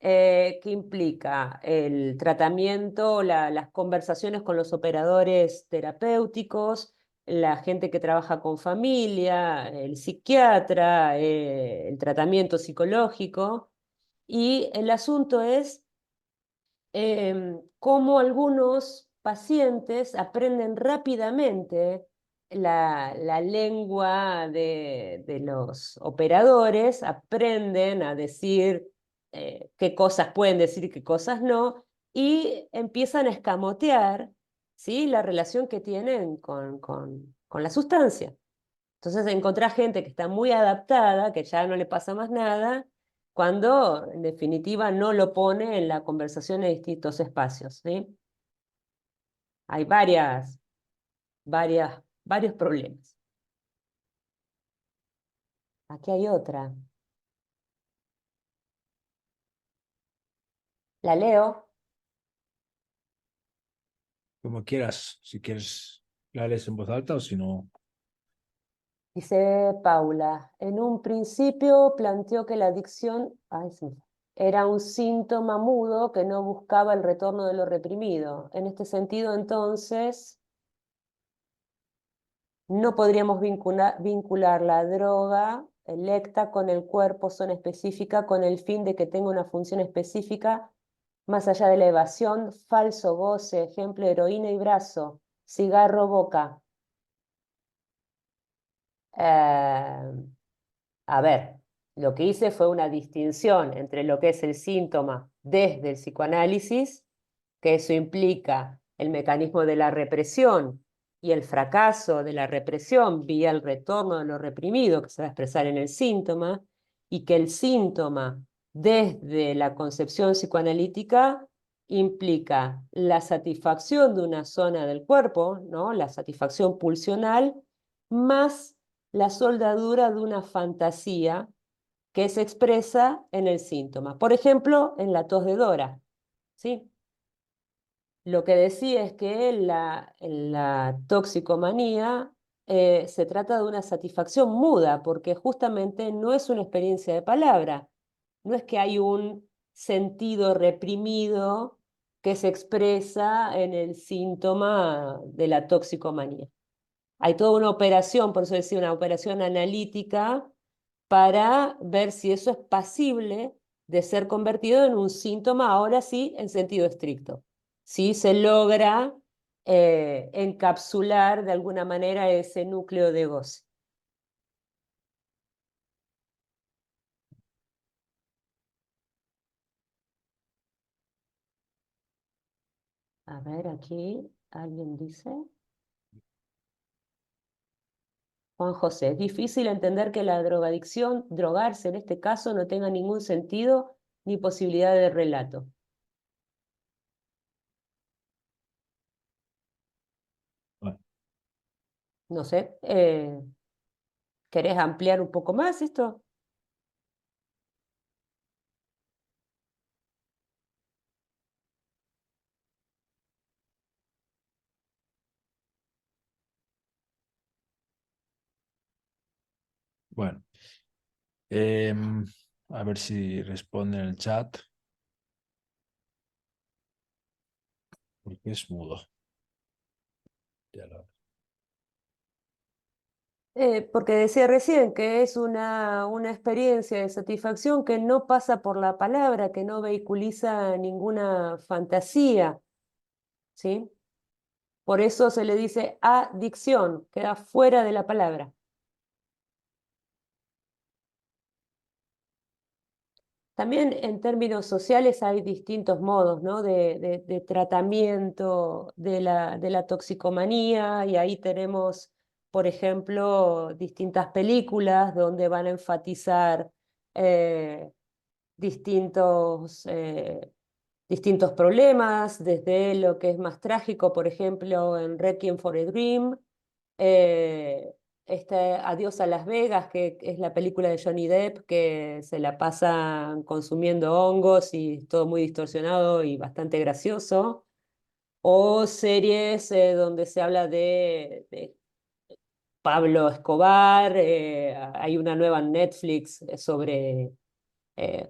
que implica el tratamiento, las conversaciones con los operadores terapéuticos, la gente que trabaja con familia, el psiquiatra, el tratamiento psicológico. Y el asunto es cómo algunos pacientes aprenden rápidamente la lengua de los operadores, aprenden a decir qué cosas pueden decir y qué cosas no, y empiezan a escamotear, ¿sí?, la relación que tienen con la sustancia. Entonces encontrás gente que está muy adaptada, que ya no le pasa más nada, cuando en definitiva no lo pone en la conversación en distintos espacios, ¿sí? Hay varios problemas. Aquí hay otra. La leo. Como quieras, si quieres la lees en voz alta o si no. Dice Paula, en un principio planteó que la adicción era un síntoma mudo que no buscaba el retorno de lo reprimido. En este sentido, entonces, no podríamos vincular la droga electa con el cuerpo, zona específica, con el fin de que tenga una función específica, más allá de la evasión, falso goce, ejemplo, heroína y brazo, cigarro, boca. Eh, a ver, lo que hice fue una distinción entre lo que es el síntoma desde el psicoanálisis, que eso implica el mecanismo de la represión y el fracaso de la represión vía el retorno de lo reprimido, que se va a expresar en el síntoma, y que el síntoma desde la concepción psicoanalítica implica la satisfacción de una zona del cuerpo, ¿no?, la satisfacción pulsional, más la soldadura de una fantasía que se expresa en el síntoma. Por ejemplo, en la tos de Dora, ¿sí? Lo que decía es que en la toxicomanía se trata de una satisfacción muda, porque justamente no es una experiencia de palabra, no es que hay un sentido reprimido que se expresa en el síntoma de la toxicomanía. Hay toda una operación, por eso decía, una operación analítica para ver si eso es pasible de ser convertido en un síntoma, ahora sí, en sentido estricto. Si se logra encapsular de alguna manera ese núcleo de goce. A ver, aquí alguien dice. Juan José, es difícil entender que la drogadicción, drogarse en este caso, no tenga ningún sentido ni posibilidad de relato. Bueno, No sé, ¿querés ampliar un poco más esto? bueno. A ver si responde en el chat, porque es mudo. Ya lo- Porque decía recién que es una experiencia de satisfacción que no pasa por la palabra, que no vehiculiza ninguna fantasía, ¿sí? Por eso se le dice adicción, queda fuera de la palabra. También en términos sociales hay distintos modos, ¿no? de tratamiento de la toxicomanía, y ahí tenemos, por ejemplo, distintas películas donde van a enfatizar eh, distintos, distintos problemas, desde lo que es más trágico, por ejemplo, en Requiem for a Dream, eh, este Adiós a Las Vegas, que es la película de Johnny Depp, que se la pasan consumiendo hongos y todo muy distorsionado y bastante gracioso, o series donde se habla de Pablo Escobar, hay una nueva en Netflix sobre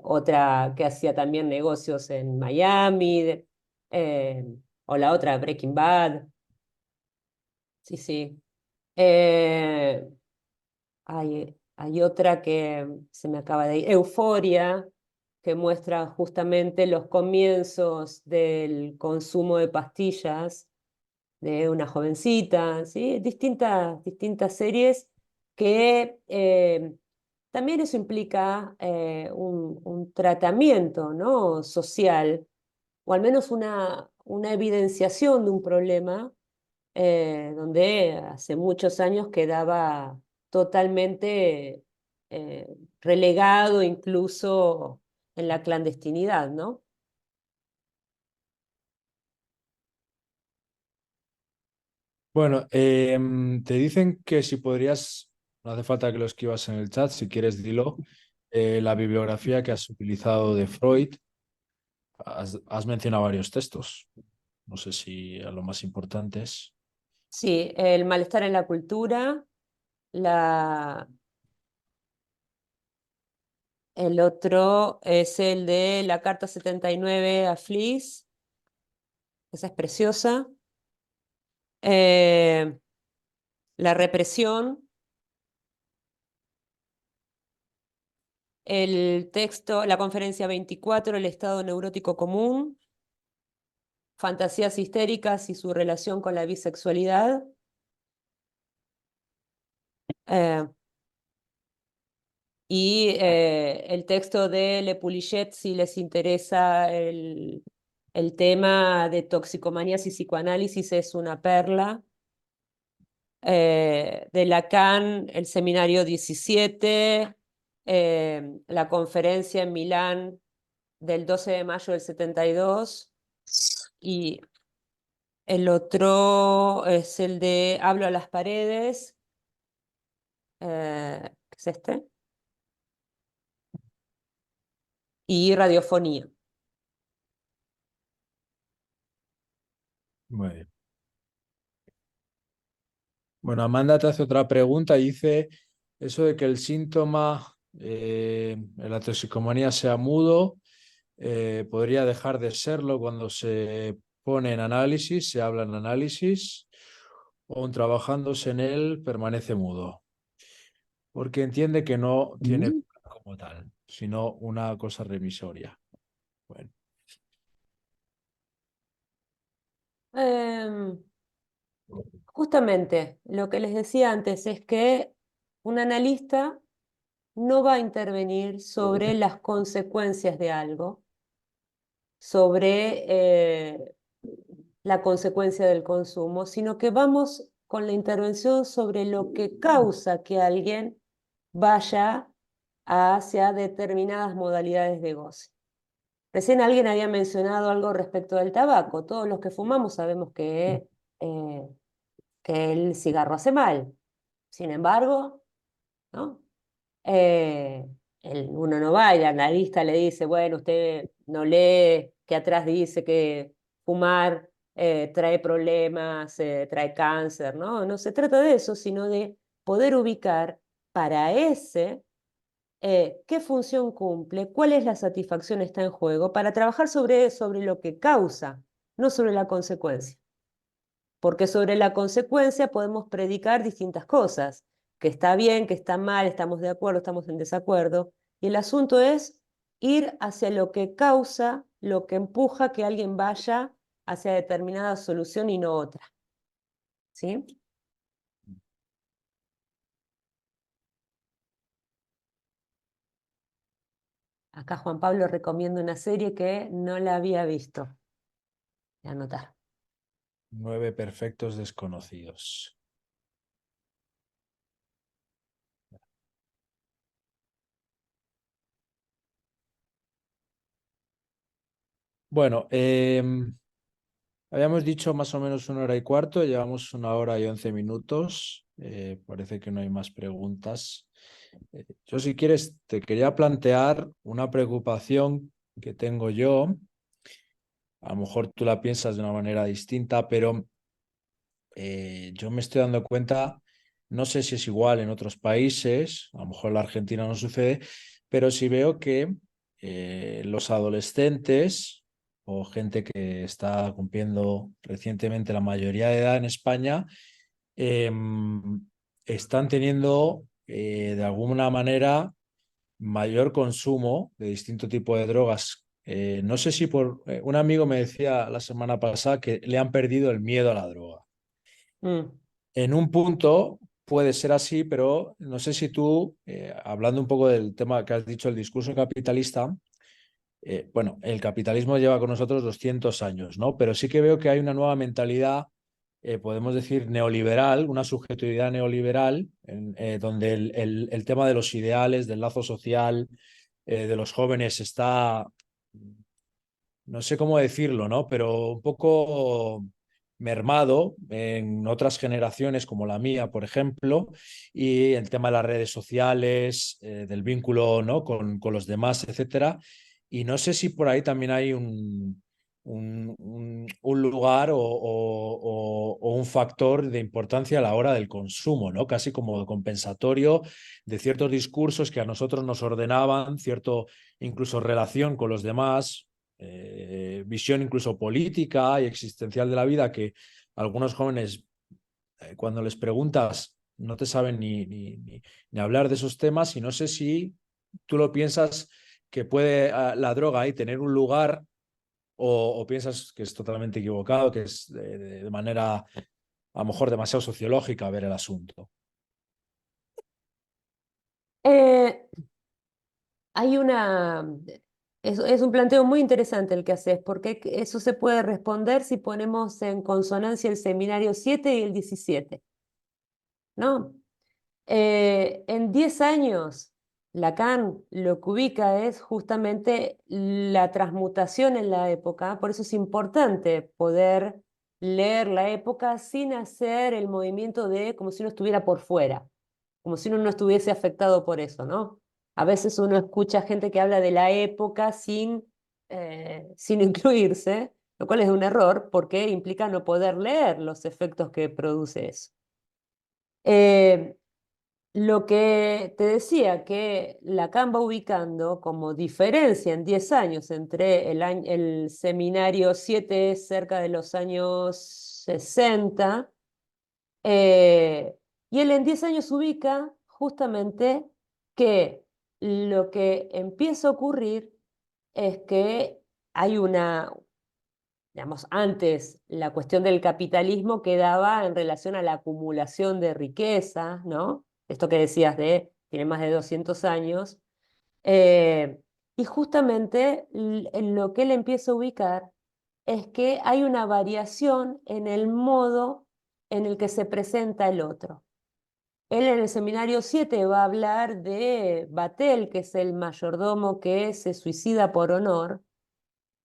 otra que hacía también negocios en Miami, eh, o la otra, Breaking Bad, sí, sí. Eh, hay otra que se me acaba de ir, Euforia, que muestra justamente los comienzos del consumo de pastillas de una jovencita, ¿sí? Distintas series que también eso implica un tratamiento, ¿no? social, o al menos una evidenciación de un problema donde hace muchos años quedaba totalmente relegado incluso en la clandestinidad, ¿no? Bueno, te dicen que si podrías, no hace falta que lo escribas en el chat, si quieres dilo, la bibliografía que has utilizado de Freud. Has mencionado varios textos. No sé si a lo más importantes. Sí, el malestar en la cultura, la, el otro es el de la Carta 79 a Fliss, esa es preciosa. La represión, el texto, la conferencia 24, el estado neurótico común, fantasías histéricas y su relación con la bisexualidad. Eh, el texto de Le Poulichet, si les interesa el tema de toxicomanías y psicoanálisis, es una perla. De Lacan, el seminario 17, la conferencia en Milán del 12 de mayo del 72, y el otro es el de Hablo a las paredes, ¿qué es este? Y radiofonía. Muy bien. Bueno, Amanda te hace otra pregunta y dice eso de que el síntoma en la toxicomanía sea mudo, podría dejar de serlo cuando se pone en análisis, se habla en análisis, o aun trabajándose en él permanece mudo, porque entiende que no tiene como tal, sino una cosa remisoria. Bueno, Eh, Justamente lo que les decía antes es que un analista no va a intervenir sobre las consecuencias de algo, sobre la consecuencia del consumo, sino que vamos con la intervención sobre lo que causa que alguien vaya hacia determinadas modalidades de goce. Recién alguien había mencionado algo respecto del tabaco. Todos los que fumamos sabemos eh, que el cigarro hace mal. Sin embargo, ¿no? Eh, uno no va y el analista le dice, bueno, usted no lee que atrás dice que fumar trae problemas, trae cáncer, ¿no? No se trata de eso, sino de poder ubicar para ese qué función cumple, cuál es la satisfacción está en juego, para trabajar sobre lo que causa, no sobre la consecuencia. Porque sobre la consecuencia podemos predicar distintas cosas. que está bien, que está mal, estamos de acuerdo, estamos en desacuerdo, y el asunto es ir hacia lo que causa, lo que empuja que alguien vaya hacia determinada solución y no otra. ¿Sí? Acá Juan Pablo recomienda una serie que no la había visto. Voy a anotar. 9 perfectos desconocidos. Bueno, habíamos dicho más o menos 1 hora y cuarto, llevamos 1 hora y 11 minutos. Parece que no hay más preguntas. Yo, si quieres, te quería plantear una preocupación que tengo yo. A lo mejor tú la piensas de una manera distinta, pero yo me estoy dando cuenta, no sé si es igual en otros países, a lo mejor en la Argentina no sucede, pero sí veo que los adolescentes o gente que está cumpliendo recientemente la mayoría de edad en España, están teniendo de alguna manera mayor consumo de distinto tipo de drogas. No sé si un amigo me decía la semana pasada que le han perdido el miedo a la droga. Mm. En un punto puede ser así, pero no sé si tú, hablando un poco del tema que has dicho, el discurso capitalista, bueno, el capitalismo lleva con nosotros 200 años, ¿no? Pero sí que veo que hay una nueva mentalidad, podemos decir neoliberal, una subjetividad neoliberal, donde el tema de los ideales, del lazo social, de los jóvenes está, no sé cómo decirlo, ¿no? Pero un poco mermado en otras generaciones como la mía, por ejemplo, y el tema de las redes sociales, del vínculo, ¿no? con los demás, etcétera. Y no sé si por ahí también hay un lugar o un factor de importancia a la hora del consumo, ¿no? Casi como compensatorio de ciertos discursos que a nosotros nos ordenaban, cierto incluso relación con los demás, visión incluso política y existencial de la vida, que algunos jóvenes, cuando les preguntas, no te saben ni hablar de esos temas, y no sé si tú lo piensas que puede la droga ahí tener un lugar, o piensas que es totalmente equivocado, que es de manera a lo mejor demasiado sociológica ver el asunto. Eh, Hay una... Es un planteo muy interesante el que haces, porque eso se puede responder si ponemos en consonancia el seminario 7 y el 17, ¿no? En 10 años, Lacan lo que ubica es justamente la transmutación en la época, por eso es importante poder leer la época sin hacer el movimiento de como si uno estuviera por fuera, como si uno no estuviese afectado por eso, ¿no? A veces uno escucha gente que habla de la época sin incluirse, lo cual es un error porque implica no poder leer los efectos que produce eso. Eh, lo que te decía, que Lacan va ubicando como diferencia en 10 años entre el seminario 7 cerca de los años 60, eh, y él en 10 años ubica justamente que lo que empieza a ocurrir es que hay una, digamos, antes la cuestión del capitalismo quedaba en relación a la acumulación de riqueza, ¿no? Esto que decías tiene más de 200 años. eh, y justamente en lo que él empieza a ubicar es que hay una variación en el modo en el que se presenta el otro. Él en el seminario 7 va a hablar de Vatel, que es el mayordomo que se suicida por honor,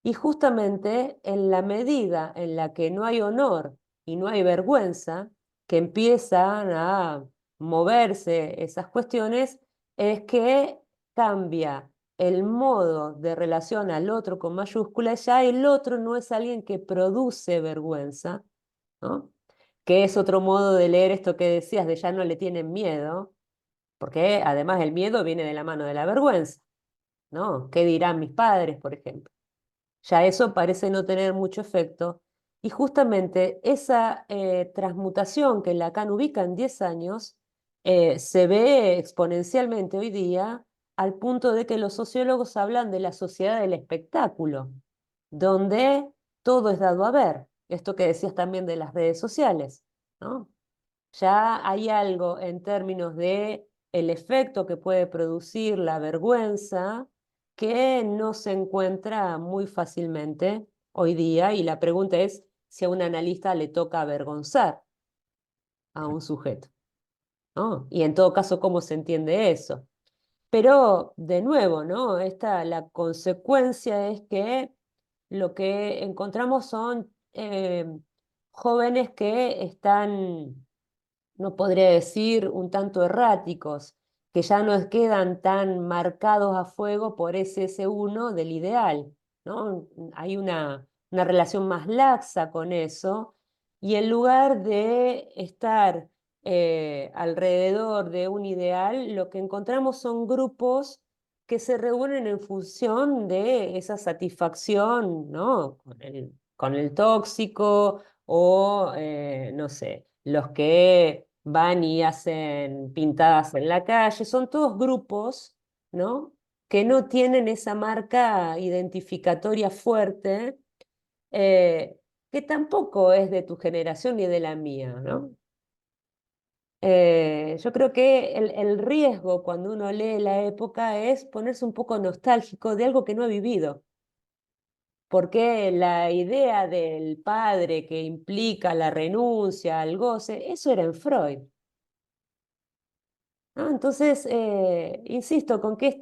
y justamente en la medida en la que no hay honor y no hay vergüenza, que empiezan a moverse esas cuestiones, es que cambia el modo de relación al otro con mayúscula. Ya el otro no es alguien que produce vergüenza, ¿no? Que es otro modo de leer esto que decías, de ya no le tienen miedo, porque además el miedo viene de la mano de la vergüenza, ¿no? ¿Qué dirán mis padres, por ejemplo? Ya eso parece no tener mucho efecto. Y justamente esa transmutación que Lacan ubica en 10 años se ve exponencialmente hoy día al punto de que los sociólogos hablan de la sociedad del espectáculo, donde todo es dado a ver. Esto que decías también de las redes sociales, ¿no? Ya hay algo en términos de el efecto que puede producir la vergüenza que no se encuentra muy fácilmente hoy día, y la pregunta es si a un analista le toca avergonzar a un sujeto, ¿no? Y en todo caso, ¿cómo se entiende eso? Pero, de nuevo, ¿no? La consecuencia es que lo que encontramos son jóvenes que están, no podría decir, un tanto erráticos, que ya no quedan tan marcados a fuego por ese uno del ideal, ¿no? Hay una relación más laxa con eso, y en lugar de estar alrededor de un ideal, lo que encontramos son grupos que se reúnen en función de esa satisfacción, ¿no? Con el tóxico o, no sé, los que van y hacen pintadas en la calle, son todos grupos, ¿no? Que no tienen esa marca identificatoria fuerte, eh, que tampoco es de tu generación ni de la mía, ¿no? Yo creo que el riesgo cuando uno lee la época es ponerse un poco nostálgico de algo que no ha vivido, porque la idea del padre que implica la renuncia al goce, eso era en Freud, ¿no? Entonces, insisto, con que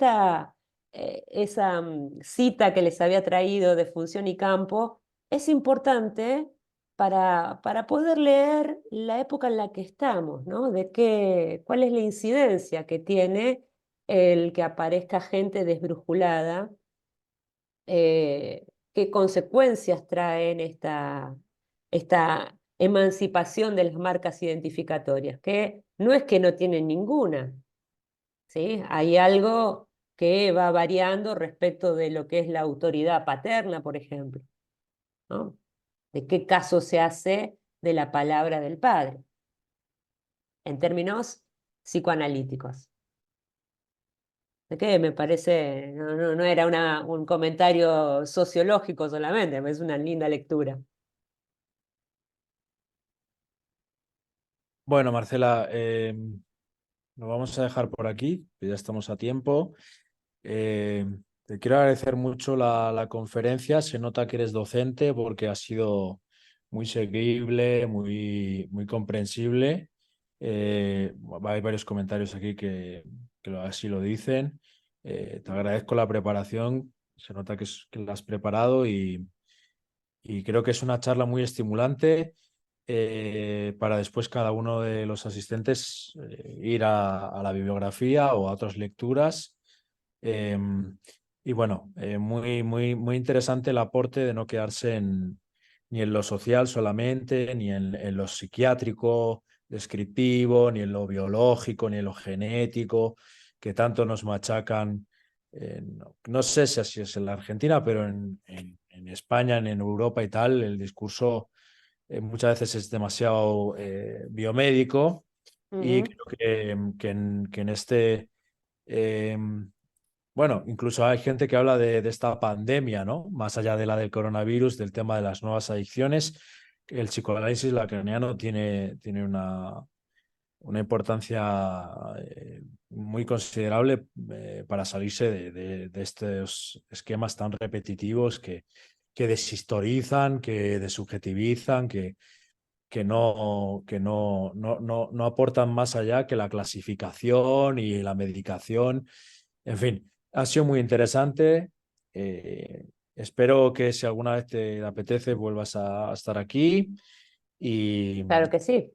esa cita que les había traído de Función y Campo es importante para poder leer la época en la que estamos, ¿no? Cuál es la incidencia que tiene el que aparezca gente desbrujulada, qué consecuencias traen esta emancipación de las marcas identificatorias, que no es que no tienen ninguna, ¿sí? Hay algo que va variando respecto de lo que es la autoridad paterna, por ejemplo, ¿no? De qué caso se hace de la palabra del padre, en términos psicoanalíticos. ¿De qué? Me parece, no era un comentario sociológico solamente, es una linda lectura. Bueno, Marcela, lo vamos a dejar por aquí, que ya estamos a tiempo. Eh, Te quiero agradecer mucho la conferencia. Se nota que eres docente porque ha sido muy seguible, muy comprensible. Hay varios comentarios aquí que así lo dicen. Te agradezco la preparación. Se nota que la has preparado y creo que es una charla muy estimulante para después cada uno de los asistentes ir a la bibliografía o a otras lecturas. Eh, y bueno, muy interesante el aporte de no quedarse ni en lo social solamente, ni en lo psiquiátrico, descriptivo, ni en lo biológico, ni en lo genético, que tanto nos machacan. No sé si así es en la Argentina, pero en España, en Europa y tal, el discurso muchas veces es demasiado biomédico y Ujú. creo que en este, eh, bueno, incluso hay gente que habla de esta pandemia, ¿no? Más allá de la del coronavirus, del tema de las nuevas adicciones, el psicoanálisis lacaniano tiene una importancia muy considerable para salirse de estos esquemas tan repetitivos que deshistorizan, que desubjetivizan, que no aportan más allá que la clasificación y la medicación. En fin, ha sido muy interesante. Espero que si alguna vez te apetece vuelvas a estar aquí y Claro que sí.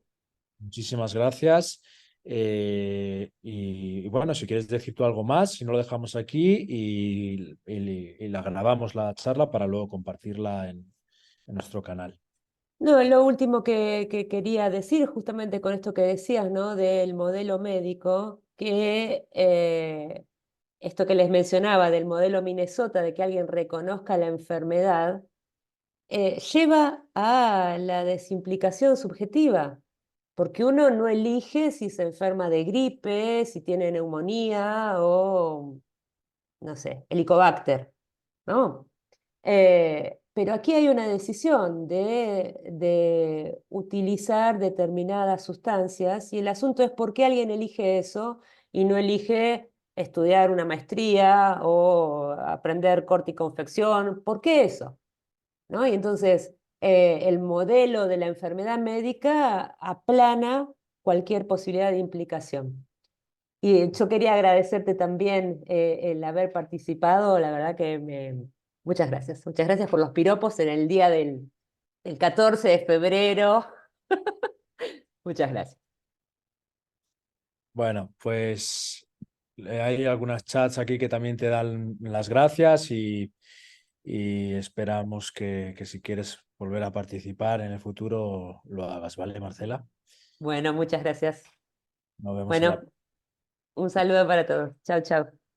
muchísimas gracias. Y bueno, si quieres decir tú algo más, si no lo dejamos aquí y la grabamos la charla para luego compartirla en nuestro canal. No, lo último que quería decir, justamente con esto que decías, ¿no? Del modelo médico, que esto que les mencionaba del modelo Minnesota, de que alguien reconozca la enfermedad, lleva a la desimplicación subjetiva, porque uno no elige si se enferma de gripe, si tiene neumonía o, no sé, helicobacter, ¿no? Pero aquí hay una decisión de utilizar determinadas sustancias y el asunto es por qué alguien elige eso y no elige estudiar una maestría o aprender corticonfección. ¿Por qué eso? ¿No? Y entonces el modelo de la enfermedad médica aplana cualquier posibilidad de implicación. Y yo quería agradecerte también el haber participado, la verdad que muchas gracias. Muchas gracias por los piropos en el día del 14 de febrero. Muchas gracias. Bueno, pues hay algunas chats aquí que también te dan las gracias y esperamos que si quieres volver a participar en el futuro lo hagas, ¿vale, Marcela? Bueno, muchas gracias. Nos vemos en la Bueno, un saludo para todos. Chao, chao.